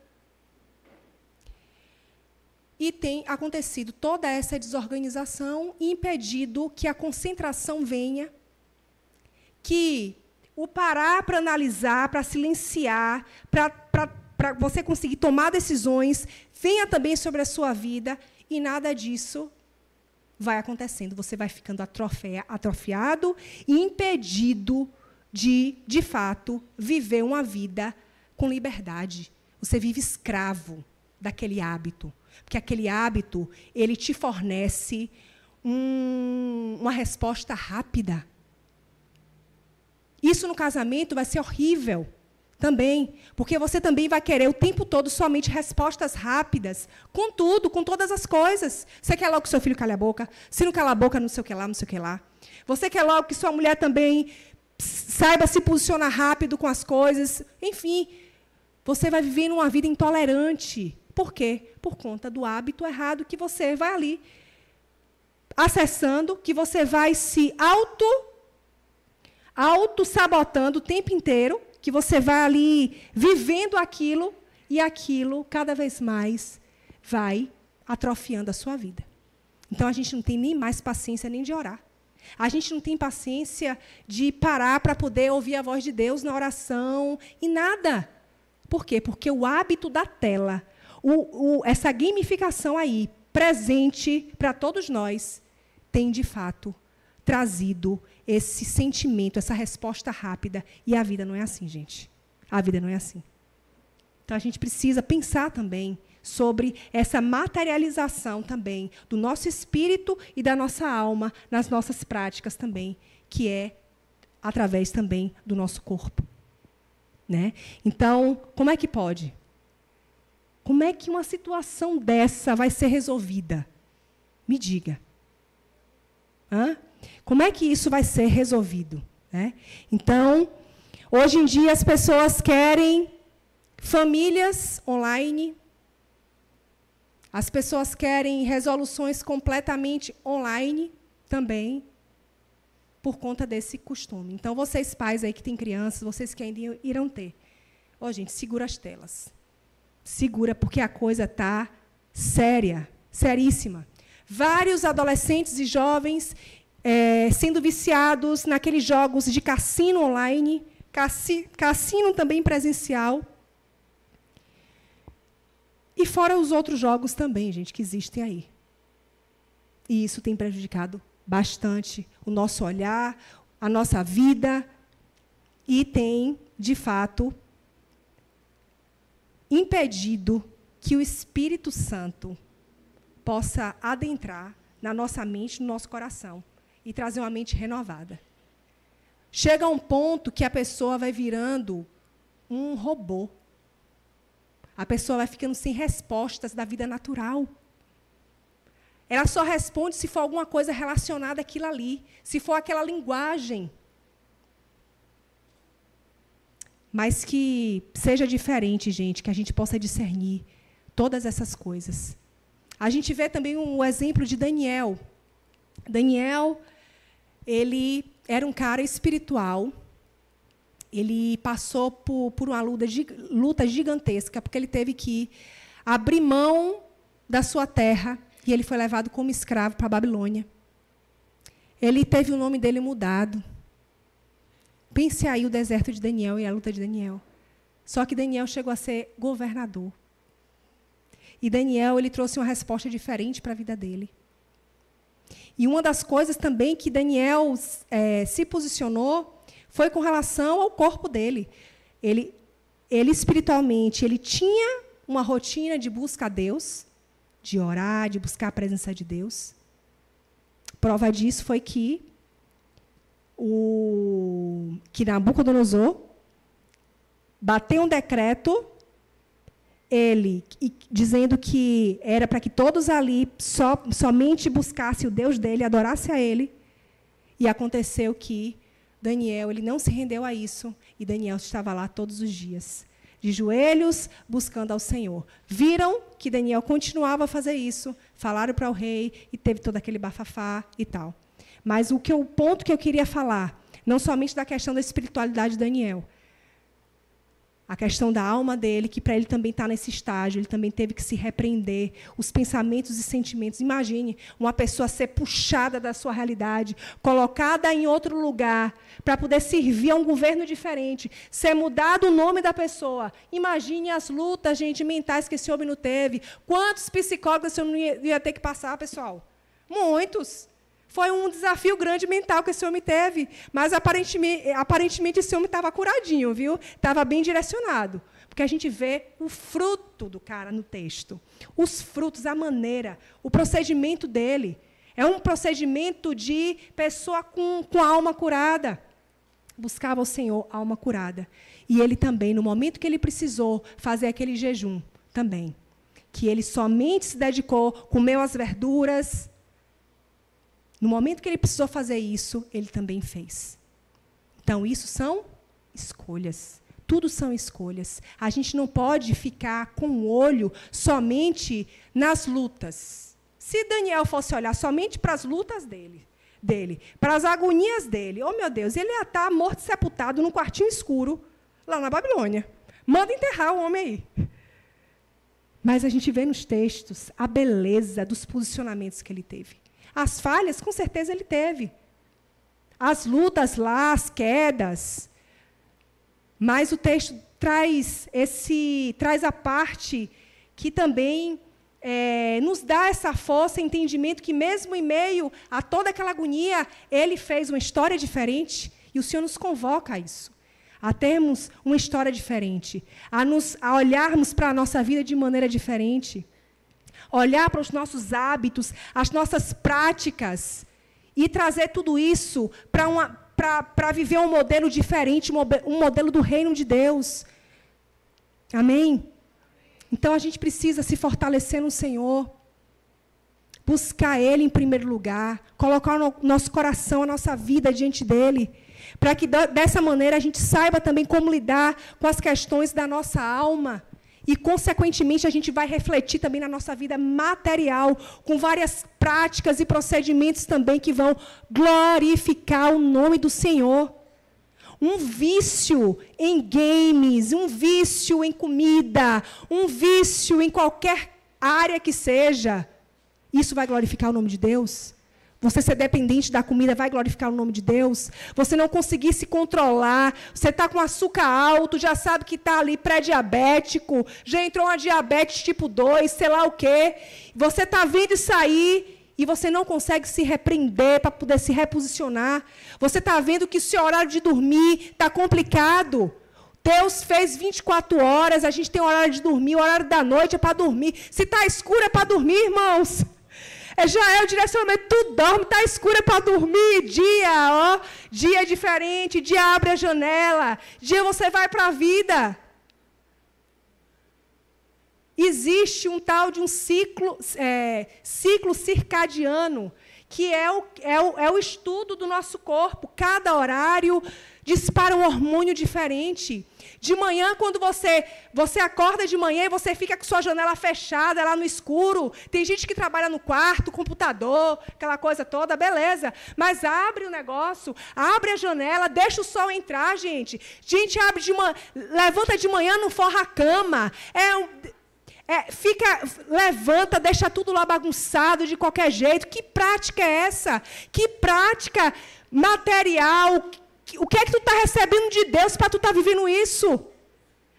E tem acontecido toda essa desorganização e impedido que a concentração venha, que o parar para analisar, para silenciar, para você conseguir tomar decisões, venha também sobre a sua vida, e nada disso vai acontecendo. Você vai ficando atrofiado e impedido de fato, viver uma vida com liberdade. Você vive escravo daquele hábito. Porque aquele hábito, ele te fornece uma resposta rápida. Isso no casamento vai ser horrível também, porque você também vai querer o tempo todo somente respostas rápidas, com tudo, com todas as coisas. Você quer logo que seu filho cale a boca, se não cala a boca, não sei o que lá, não sei o que lá. Você quer logo que sua mulher também saiba se posicionar rápido com as coisas. Enfim, você vai vivendo uma vida intolerante. Por quê? Por conta do hábito errado que você vai ali acessando, que você vai se auto-sabotando o tempo inteiro, que você vai ali vivendo aquilo, e aquilo, cada vez mais, vai atrofiando a sua vida. Então, a gente não tem nem mais paciência nem de orar. A gente não tem paciência de parar para poder ouvir a voz de Deus na oração, e nada. Por quê? Porque o hábito da tela, essa gamificação aí, presente para todos nós, tem, de fato, trazido esse sentimento, essa resposta rápida. E a vida não é assim, gente. A vida não é assim. Então, a gente precisa pensar também sobre essa materialização também do nosso espírito e da nossa alma nas nossas práticas também, que é através também do nosso corpo. Né? Então, como é que pode? Como é que uma situação dessa vai ser resolvida? Me diga. Como é que isso vai ser resolvido? Né? Então, hoje em dia, as pessoas querem famílias online, as pessoas querem resoluções completamente online também, por conta desse costume. Então, vocês pais aí que têm crianças, vocês que ainda irão ter, gente, segura as telas. Segura, porque a coisa está séria, seríssima. Vários adolescentes e jovens sendo viciados naqueles jogos de cassino online, cassino também presencial. E fora os outros jogos também, gente, que existem aí. E isso tem prejudicado bastante o nosso olhar, a nossa vida, e tem, de fato, impedido que o Espírito Santo possa adentrar na nossa mente, no nosso coração, e trazer uma mente renovada. Chega a um ponto que a pessoa vai virando um robô. A pessoa vai ficando sem respostas da vida natural. Ela só responde se for alguma coisa relacionada àquilo ali, se for aquela linguagem. Mas que seja diferente, gente, que a gente possa discernir todas essas coisas. A gente vê também um exemplo de Daniel. Daniel, ele era um cara espiritual. Ele passou por uma luta gigantesca, porque ele teve que abrir mão da sua terra, e ele foi levado como escravo para a Babilônia. Ele teve o nome dele mudado. Pense aí o deserto de Daniel e a luta de Daniel. Só que Daniel chegou a ser governador. E Daniel, ele trouxe uma resposta diferente para a vida dele. E uma das coisas também que Daniel se posicionou foi com relação ao corpo dele. Ele espiritualmente, ele tinha uma rotina de busca a Deus, de orar, de buscar a presença de Deus. Prova disso foi que Nabucodonosor, bateu um decreto, dizendo que era para que todos ali somente buscassem o Deus dele, adorassem a ele. E aconteceu que Daniel ele não se rendeu a isso, e Daniel estava lá todos os dias, de joelhos, buscando ao Senhor. Viram que Daniel continuava a fazer isso, falaram para o rei, e teve todo aquele bafafá e tal. Mas o ponto que eu queria falar, não somente da questão da espiritualidade de Daniel, a questão da alma dele, que para ele também está nesse estágio, ele também teve que se repreender, os pensamentos e sentimentos. Imagine uma pessoa ser puxada da sua realidade, colocada em outro lugar, para poder servir a um governo diferente, ser mudado o nome da pessoa. Imagine as lutas, gente, mentais que esse homem não teve. Quantos psicólogos esse homem não ia ter que passar, pessoal? Muitos. Foi um desafio grande mental que esse homem teve, mas aparentemente esse homem estava curadinho, viu? Estava bem direcionado, porque a gente vê o fruto do cara no texto. Os frutos, a maneira, o procedimento dele. É um procedimento de pessoa com a alma curada. Buscava ao Senhor a alma curada. E ele também, no momento que ele precisou fazer aquele jejum, também, que ele somente se dedicou, comeu as verduras. No momento que ele precisou fazer isso, ele também fez. Então, isso são escolhas. Tudo são escolhas. A gente não pode ficar com o olho somente nas lutas. Se Daniel fosse olhar somente para as lutas dele, para as agonias dele, oh, meu Deus, ele ia estar morto e sepultado num quartinho escuro, lá na Babilônia. Manda enterrar o homem aí. Mas a gente vê nos textos a beleza dos posicionamentos que ele teve. As falhas, com certeza, ele teve. As lutas lá, as quedas. Mas o texto traz a parte que também nos dá essa força, entendimento que, mesmo em meio a toda aquela agonia, ele fez uma história diferente. E o Senhor nos convoca a isso. A termos uma história diferente. A olharmos para a nossa vida de maneira diferente. Olhar para os nossos hábitos, as nossas práticas, e trazer tudo isso para viver um modelo diferente, um modelo do reino de Deus. Amém? Então, a gente precisa se fortalecer no Senhor, buscar Ele em primeiro lugar, colocar o nosso coração, a nossa vida diante dEle, para que, dessa maneira, a gente saiba também como lidar com as questões da nossa alma. E, consequentemente, a gente vai refletir também na nossa vida material, com várias práticas e procedimentos também que vão glorificar o nome do Senhor. Um vício em games, um vício em comida, um vício em qualquer área que seja, isso vai glorificar o nome de Deus? Você ser dependente da comida vai glorificar o nome de Deus? Você não conseguir se controlar, você está com açúcar alto, já sabe que está ali pré-diabético, já entrou uma diabetes tipo 2, sei lá o quê. Você está vendo isso aí e você não consegue se repreender para poder se reposicionar. Você está vendo que o seu horário de dormir está complicado. Deus fez 24 horas, a gente tem o horário de dormir, o horário da noite é para dormir. Se está escuro é para dormir, irmãos. Já é o direcionamento, tu dorme, está escuro é para dormir, dia diferente, dia abre a janela, dia você vai para a vida. Existe um tal de um ciclo circadiano, que é o estudo do nosso corpo. Cada horário dispara um hormônio diferente. De manhã, quando você acorda de manhã e você fica com sua janela fechada, lá no escuro, tem gente que trabalha no quarto, computador, aquela coisa toda, beleza. Mas abre o negócio, abre a janela, deixa o sol entrar, gente. Gente, levanta de manhã, não forra a cama. Levanta, deixa tudo lá bagunçado de qualquer jeito. Que prática é essa? Que prática material? O que é que tu está recebendo de Deus para tu estar vivendo isso?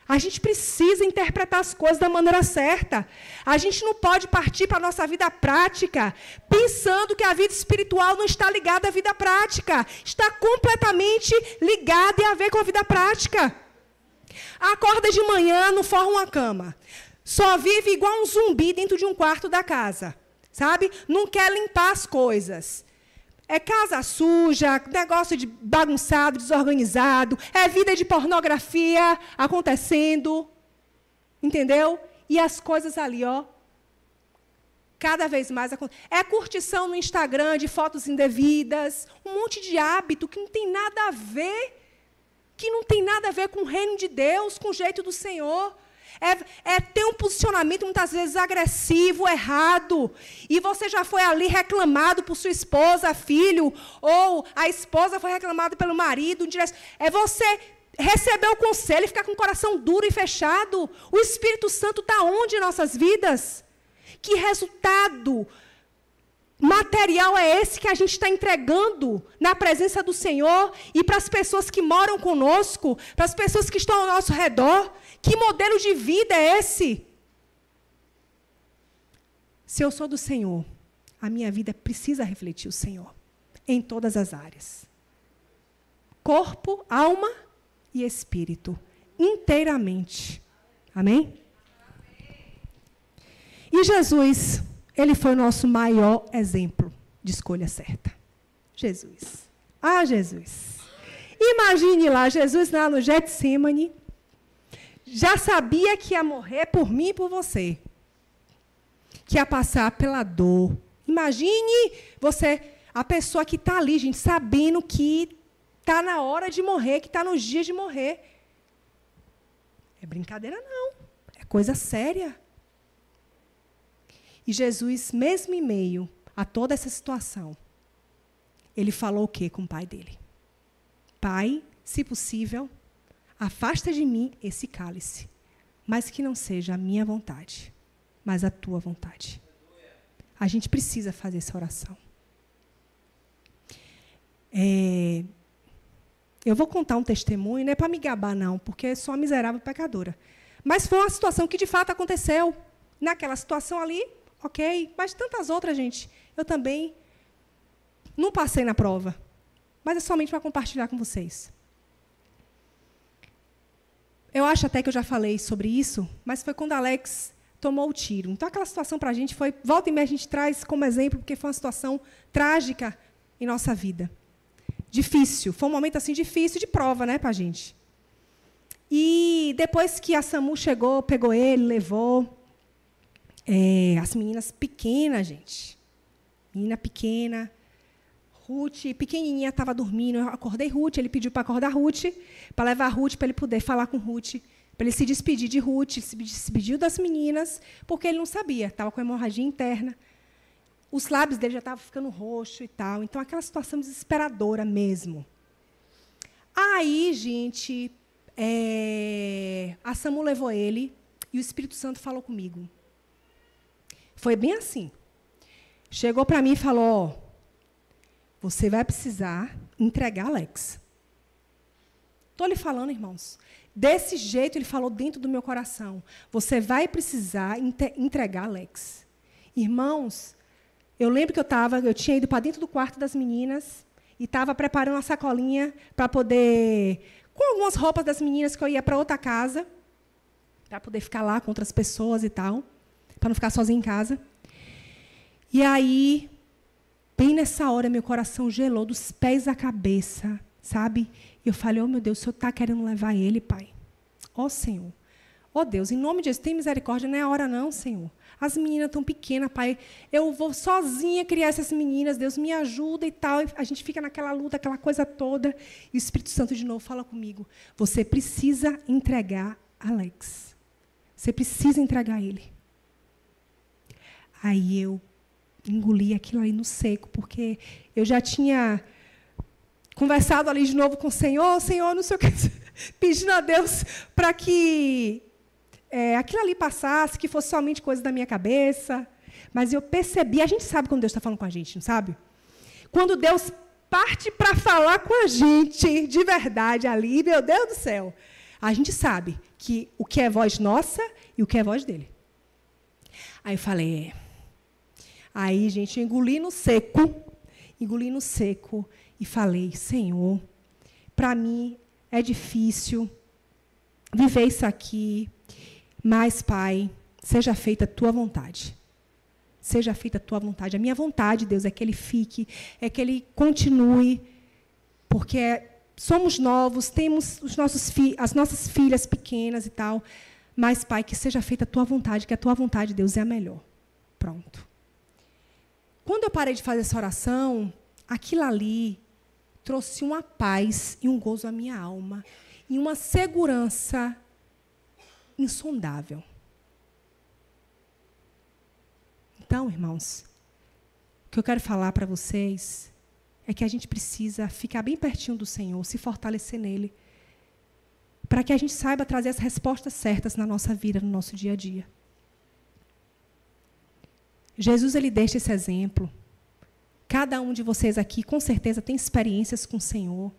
A gente precisa interpretar as coisas da maneira certa. A gente não pode partir para a nossa vida prática pensando que a vida espiritual não está ligada à vida prática. Está completamente ligada e a ver com a vida prática. Acorda de manhã, não forra uma cama. Só vive igual um zumbi dentro de um quarto da casa. Sabe? Não quer limpar as coisas. É casa suja, negócio de bagunçado, desorganizado, é vida de pornografia acontecendo, entendeu? E as coisas ali, ó, cada vez mais é curtição no Instagram de fotos indevidas, um monte de hábito que não tem nada a ver, com o reino de Deus, com o jeito do Senhor. É ter um posicionamento, muitas vezes, agressivo, errado. E você já foi ali reclamado por sua esposa, filho, ou a esposa foi reclamada pelo marido. É você receber o conselho e ficar com o coração duro e fechado. O Espírito Santo está onde em nossas vidas? Que resultado material é esse que a gente está entregando na presença do Senhor e para as pessoas que moram conosco, para as pessoas que estão ao nosso redor? Que modelo de vida é esse? Se eu sou do Senhor, a minha vida precisa refletir o Senhor em todas as áreas. Corpo, alma e espírito, inteiramente. Amém? E Jesus, ele foi o nosso maior exemplo de escolha certa. Jesus. Ah, Jesus. Imagine lá, Jesus lá no Getsemane, já sabia que ia morrer por mim e por você. Que ia passar pela dor. Imagine você, a pessoa que está ali, gente, sabendo que está na hora de morrer, que está nos dias de morrer. É brincadeira, não. É coisa séria. E Jesus, mesmo em meio a toda essa situação, ele falou o quê com o pai dele? Pai, se possível, afasta de mim esse cálice, mas que não seja a minha vontade, mas a tua vontade. A gente precisa fazer essa oração. Eu vou contar um testemunho, não é para me gabar, não, porque eu sou uma miserável pecadora. Mas foi uma situação que, de fato, aconteceu. Naquela situação ali, ok, mas tantas outras, gente, eu também não passei na prova. Mas é somente para compartilhar com vocês. Eu acho até que eu já falei sobre isso, mas foi quando Alex tomou o tiro. Então, aquela situação para a gente foi... Volta e meia a gente traz como exemplo, porque foi uma situação trágica em nossa vida. Difícil. Foi um momento assim difícil de prova, né, para a gente. E depois que a SAMU chegou, pegou ele, levou... as meninas pequenas, gente. Menina pequena. Ruth, pequenininha, estava dormindo. Eu acordei Ruth, ele pediu para acordar Ruth, para levar a Ruth, para ele poder falar com Ruth, para ele se despedir de Ruth, se despediu das meninas, porque ele não sabia, estava com hemorragia interna. Os lábios dele já estavam ficando roxos e tal. Então, aquela situação desesperadora mesmo. Aí, gente, a SAMU levou ele e o Espírito Santo falou comigo. Foi bem assim. Chegou para mim e falou, você vai precisar entregar Alex. Estou lhe falando, irmãos. Desse jeito, ele falou dentro do meu coração. Você vai precisar entregar Alex. Irmãos, eu lembro que eu tinha ido para dentro do quarto das meninas e estava preparando uma sacolinha para poder... Com algumas roupas das meninas que eu ia para outra casa, para poder ficar lá com outras pessoas e tal, para não ficar sozinha em casa. E aí... Bem nessa hora, meu coração gelou dos pés à cabeça, sabe? E eu falei, oh, meu Deus, o Senhor está querendo levar ele, Pai. Ó, Senhor. Ó, Deus, em nome de Jesus, tem misericórdia, não é a hora não, Senhor. As meninas estão pequenas, Pai. Eu vou sozinha criar essas meninas, Deus me ajuda e tal. E a gente fica naquela luta, aquela coisa toda. E o Espírito Santo, de novo, fala comigo. Você precisa entregar Alex. Você precisa entregar ele. Aí eu engoli aquilo ali no seco, porque eu já tinha conversado ali de novo com o Senhor, não sei o que, pedindo a Deus para que aquilo ali passasse, que fosse somente coisa da minha cabeça. Mas eu percebi, a gente sabe quando Deus está falando com a gente, não sabe? Quando Deus parte para falar com a gente, de verdade, ali, meu Deus do céu, a gente sabe que o que é voz nossa e o que é voz dele. Aí eu falei... Aí, gente, eu engoli no seco e falei, Senhor, para mim é difícil viver isso aqui, mas, Pai, seja feita a tua vontade. Seja feita a tua vontade. A minha vontade, Deus, é que ele fique, é que ele continue, porque somos novos, temos as nossas filhas pequenas e tal, mas, Pai, que seja feita a tua vontade, que a tua vontade, Deus, é a melhor. Pronto. Quando eu parei de fazer essa oração, aquilo ali trouxe uma paz e um gozo à minha alma, e uma segurança insondável. Então, irmãos, o que eu quero falar para vocês é que a gente precisa ficar bem pertinho do Senhor, se fortalecer nele, para que a gente saiba trazer as respostas certas na nossa vida, no nosso dia a dia. Jesus, ele deixa esse exemplo. Cada um de vocês aqui, com certeza, tem experiências com o Senhor,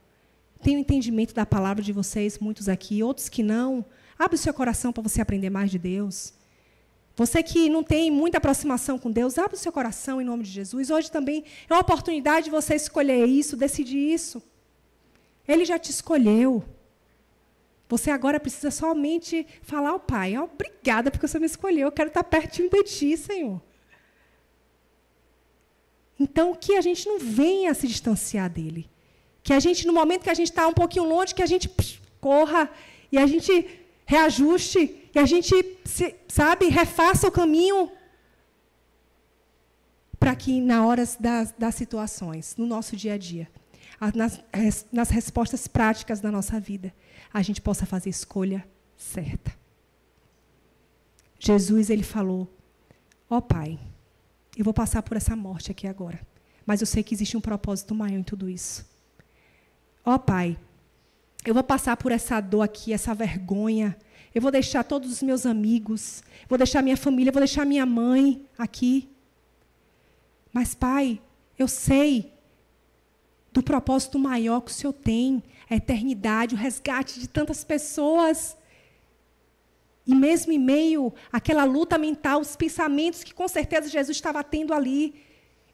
tem o entendimento da palavra de vocês, muitos aqui, outros que não. Abre o seu coração para você aprender mais de Deus. Você que não tem muita aproximação com Deus, abre o seu coração em nome de Jesus. Hoje também é uma oportunidade de você escolher isso, decidir isso. Ele já te escolheu. Você agora precisa somente falar ao Pai, obrigada porque você me escolheu, eu quero estar pertinho de ti, Senhor. Então, que a gente não venha se distanciar dele. Que a gente, no momento que a gente está um pouquinho longe, que a gente corra e a gente reajuste e a gente, refaça o caminho para que, na hora das situações, no nosso dia a dia, nas respostas práticas da nossa vida, a gente possa fazer a escolha certa. Jesus, ele falou, Pai, eu vou passar por essa morte aqui agora, mas eu sei que existe um propósito maior em tudo isso. Pai, eu vou passar por essa dor aqui, essa vergonha, eu vou deixar todos os meus amigos, vou deixar minha família, vou deixar minha mãe aqui. Mas, Pai, eu sei do propósito maior que o Senhor tem, a eternidade, o resgate de tantas pessoas. E mesmo em meio àquela luta mental, os pensamentos que com certeza Jesus estava tendo ali,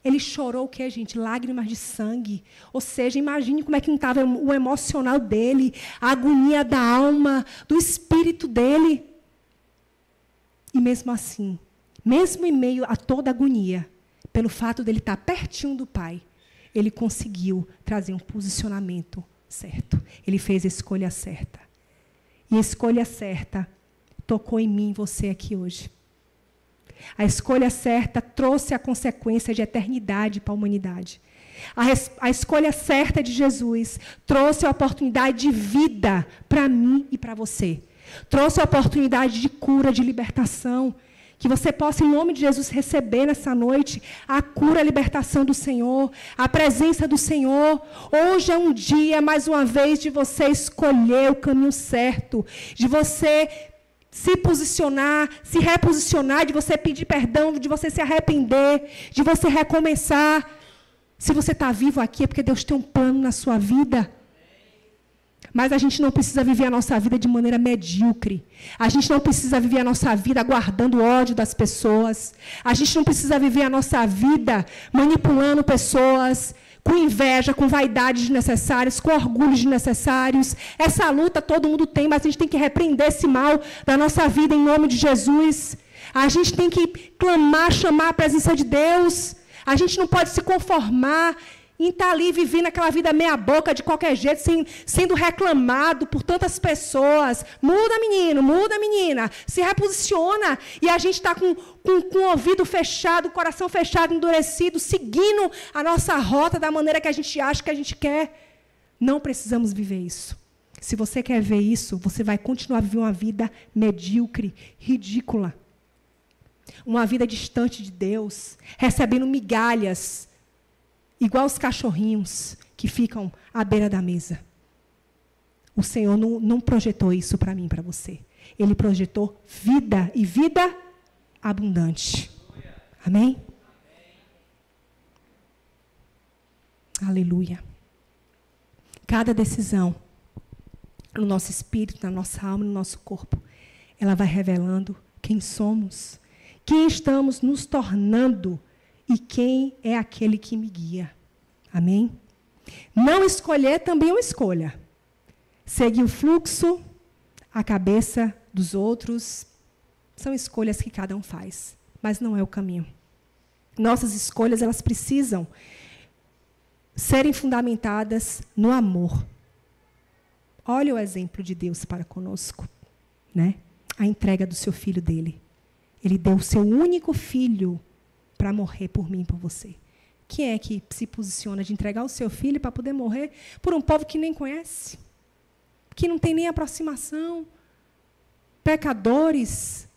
ele chorou o quê, gente? Lágrimas de sangue. Ou seja, imagine como é que não estava o emocional dele, a agonia da alma, do espírito dele. E mesmo assim, mesmo em meio a toda a agonia, pelo fato dele estar pertinho do Pai, ele conseguiu trazer um posicionamento certo. Ele fez a escolha certa. E a escolha certa tocou em mim e você aqui hoje. A escolha certa trouxe a consequência de eternidade para a humanidade. A escolha certa de Jesus trouxe a oportunidade de vida para mim e para você. Trouxe a oportunidade de cura, de libertação. Que você possa, em nome de Jesus, receber nessa noite a cura, a libertação do Senhor, a presença do Senhor. Hoje é um dia, mais uma vez, de você escolher o caminho certo, de você se posicionar, se reposicionar, de você pedir perdão, de você se arrepender, de você recomeçar. Se você está vivo aqui, é porque Deus tem um plano na sua vida. Mas a gente não precisa viver a nossa vida de maneira medíocre. A gente não precisa viver a nossa vida guardando o ódio das pessoas. A gente não precisa viver a nossa vida manipulando pessoas, com inveja, com vaidades desnecessárias, com orgulhos desnecessários. Essa luta todo mundo tem, mas a gente tem que repreender esse mal da nossa vida em nome de Jesus. A gente tem que clamar, chamar a presença de Deus. A gente não pode se conformar em estar ali vivendo aquela vida meia boca, de qualquer jeito, sendo reclamado por tantas pessoas. Muda, menino, muda, menina. Se reposiciona. E a gente está com o ouvido fechado, o coração fechado, endurecido, seguindo a nossa rota da maneira que a gente acha que a gente quer. Não precisamos viver isso. Se você quer ver isso, você vai continuar a viver uma vida medíocre, ridícula. Uma vida distante de Deus, recebendo migalhas, igual os cachorrinhos que ficam à beira da mesa. O Senhor não projetou isso para mim e para você. Ele projetou vida, e vida abundante. Amém? Aleluia. Cada decisão, no nosso espírito, na nossa alma, no nosso corpo, ela vai revelando quem somos, quem estamos nos tornando, e quem é aquele que me guia. Amém? Não escolher também é uma escolha. Seguir o fluxo, a cabeça dos outros, são escolhas que cada um faz, mas não é o caminho. Nossas escolhas, elas precisam serem fundamentadas no amor. Olha o exemplo de Deus para conosco, né? A entrega do seu filho dele. Ele deu o seu único filho para morrer por mim e por você. Quem é que se posiciona de entregar o seu filho para poder morrer por um povo que nem conhece? Que não tem nem aproximação? Pecadores.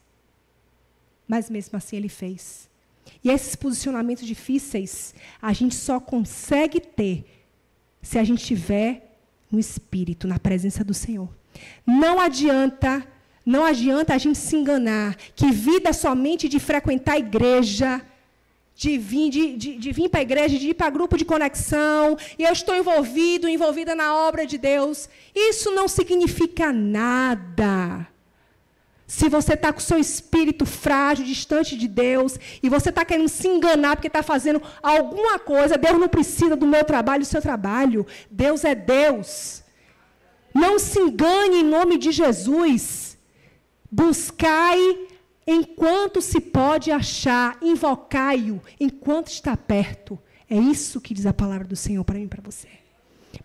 Mas mesmo assim ele fez. E esses posicionamentos difíceis, a gente só consegue ter se a gente estiver no Espírito, na presença do Senhor. Não adianta a gente se enganar que vida somente de frequentar a igreja, de vir para a igreja, de ir para grupo de conexão, e eu estou envolvida na obra de Deus, isso não significa nada. Se você está com o seu espírito frágil, distante de Deus, e você está querendo se enganar porque está fazendo alguma coisa, Deus não precisa do meu trabalho, do seu trabalho. Deus é Deus. Não se engane em nome de Jesus. Buscai enquanto se pode achar, invocai-o enquanto está perto. É isso que diz a palavra do Senhor para mim e para você.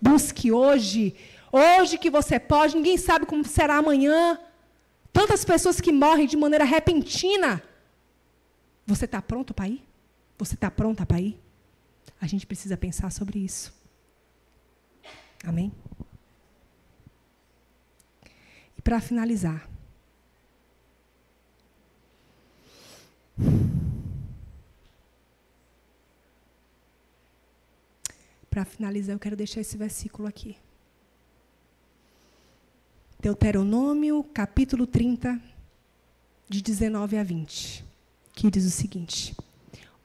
Busque hoje que você pode, ninguém sabe como será amanhã. Tantas pessoas que morrem de maneira repentina. Você está pronto para ir? Você está pronta para ir? A gente precisa pensar sobre isso. Amém? E para finalizar. Para finalizar, eu quero deixar esse versículo aqui. Deuteronômio, capítulo 30, de 19 a 20, que diz o seguinte: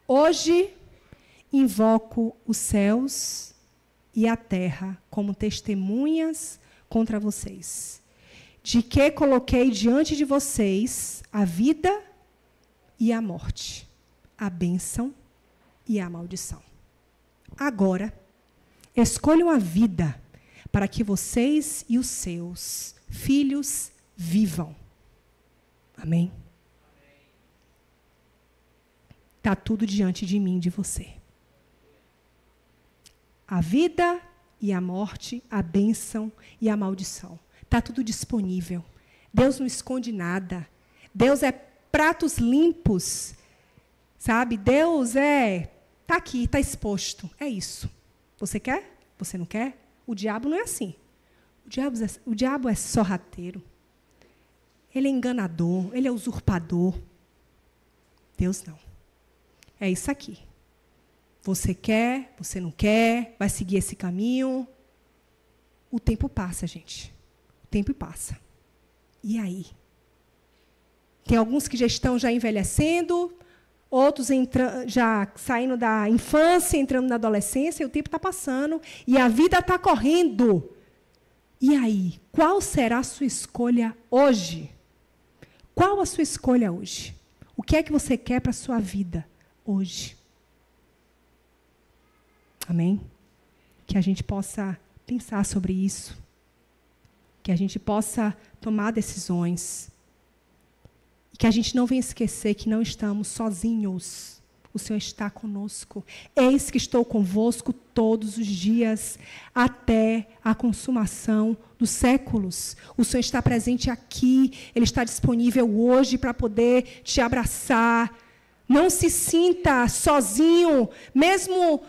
Hoje invoco os céus e a terra como testemunhas contra vocês, de que coloquei diante de vocês a vida e a morte, a bênção e a maldição. Agora, escolham a vida para que vocês e os seus filhos vivam. Amém? Está tudo diante de mim e de você. A vida e a morte, a bênção e a maldição. Está tudo disponível. Deus não esconde nada. Deus é pratos limpos. Sabe? Deus está aqui, está exposto. É isso. Você quer? Você não quer? O diabo não é assim. O diabo é sorrateiro. Ele é enganador, ele é usurpador. Deus não. É isso aqui. Você quer, você não quer, vai seguir esse caminho. O tempo passa, gente. O tempo passa. E aí? Tem alguns que já estão envelhecendo, outros já saindo da infância, entrando na adolescência, e o tempo está passando, e a vida está correndo. E aí, qual será a sua escolha hoje? Qual a sua escolha hoje? O que é que você quer para a sua vida hoje? Amém? Que a gente possa pensar sobre isso. Que a gente possa tomar decisões. E que a gente não venha esquecer que não estamos sozinhos. O Senhor está conosco. Eis que estou convosco todos os dias, até a consumação dos séculos. O Senhor está presente aqui. Ele está disponível hoje para poder te abraçar. Não se sinta sozinho, mesmo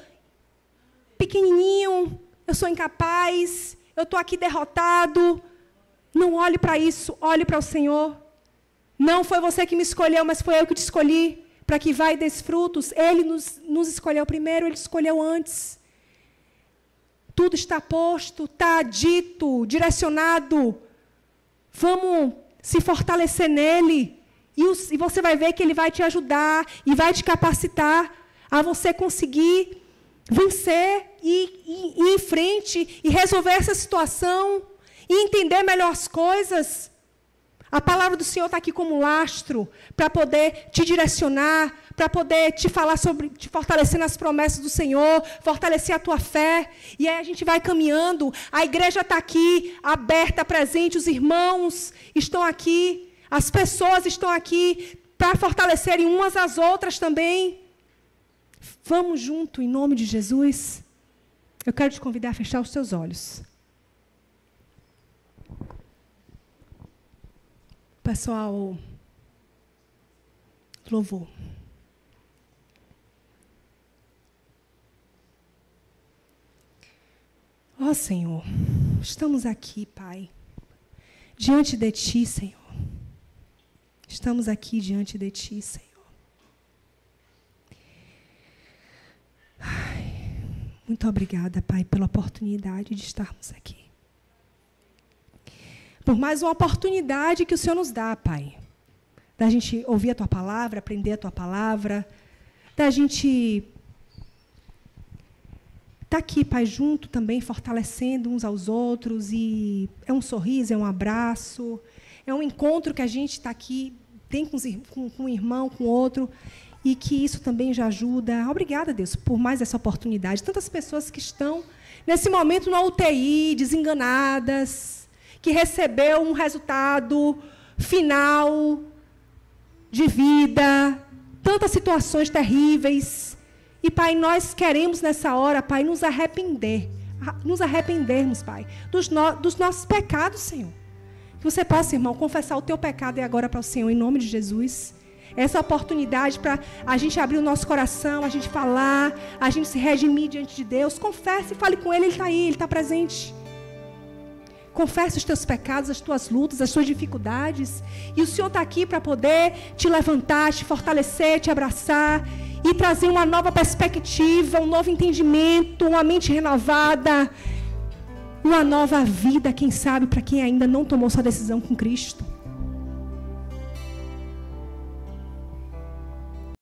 pequenininho. Eu sou incapaz. Eu estou aqui derrotado. Não olhe para isso. Olhe para o Senhor. Não foi você que me escolheu, mas foi eu que te escolhi. Para que vá e dê frutos. Ele nos escolheu primeiro, Ele escolheu antes. Tudo está posto, está dito, direcionado. Vamos se fortalecer nele. E você vai ver que Ele vai te ajudar e vai te capacitar a você conseguir vencer e ir em frente e resolver essa situação e entender melhor as coisas. A palavra do Senhor está aqui como lastro para poder te direcionar, para poder te falar sobre, te fortalecer nas promessas do Senhor, fortalecer a tua fé. E aí a gente vai caminhando. A igreja está aqui, aberta, presente. Os irmãos estão aqui. As pessoas estão aqui para fortalecerem umas às outras também. Vamos junto, em nome de Jesus. Eu quero te convidar a fechar os seus olhos. Pessoal, louvor. Ó Senhor, estamos aqui, Pai, diante de Ti, Senhor. Estamos aqui diante de Ti, Senhor. Ai, muito obrigada, Pai, pela oportunidade de estarmos aqui. Por mais uma oportunidade que o Senhor nos dá, Pai, da gente ouvir a Tua palavra, aprender a Tua palavra, da gente estar aqui, Pai, junto também, fortalecendo uns aos outros, e é um sorriso, é um abraço, é um encontro que a gente está aqui, tem com um irmão, com outro, e que isso também já ajuda. Obrigada, Deus, por mais essa oportunidade. Tantas pessoas que estão, nesse momento, na UTI, desenganadas, que recebeu um resultado final de vida, tantas situações terríveis. E, Pai, nós queremos, nessa hora, Pai, nos arrependermos, Pai, dos nossos pecados, Senhor. Que você possa, irmão, confessar o teu pecado agora para o Senhor, em nome de Jesus. Essa oportunidade para a gente abrir o nosso coração, a gente falar, a gente se redimir diante de Deus. Confesse e fale com Ele, Ele está aí, Ele está presente. Confesse os teus pecados, as tuas lutas, as tuas dificuldades. E o Senhor está aqui para poder te levantar, te fortalecer, te abraçar e trazer uma nova perspectiva, um novo entendimento, uma mente renovada, uma nova vida, quem sabe, para quem ainda não tomou sua decisão com Cristo.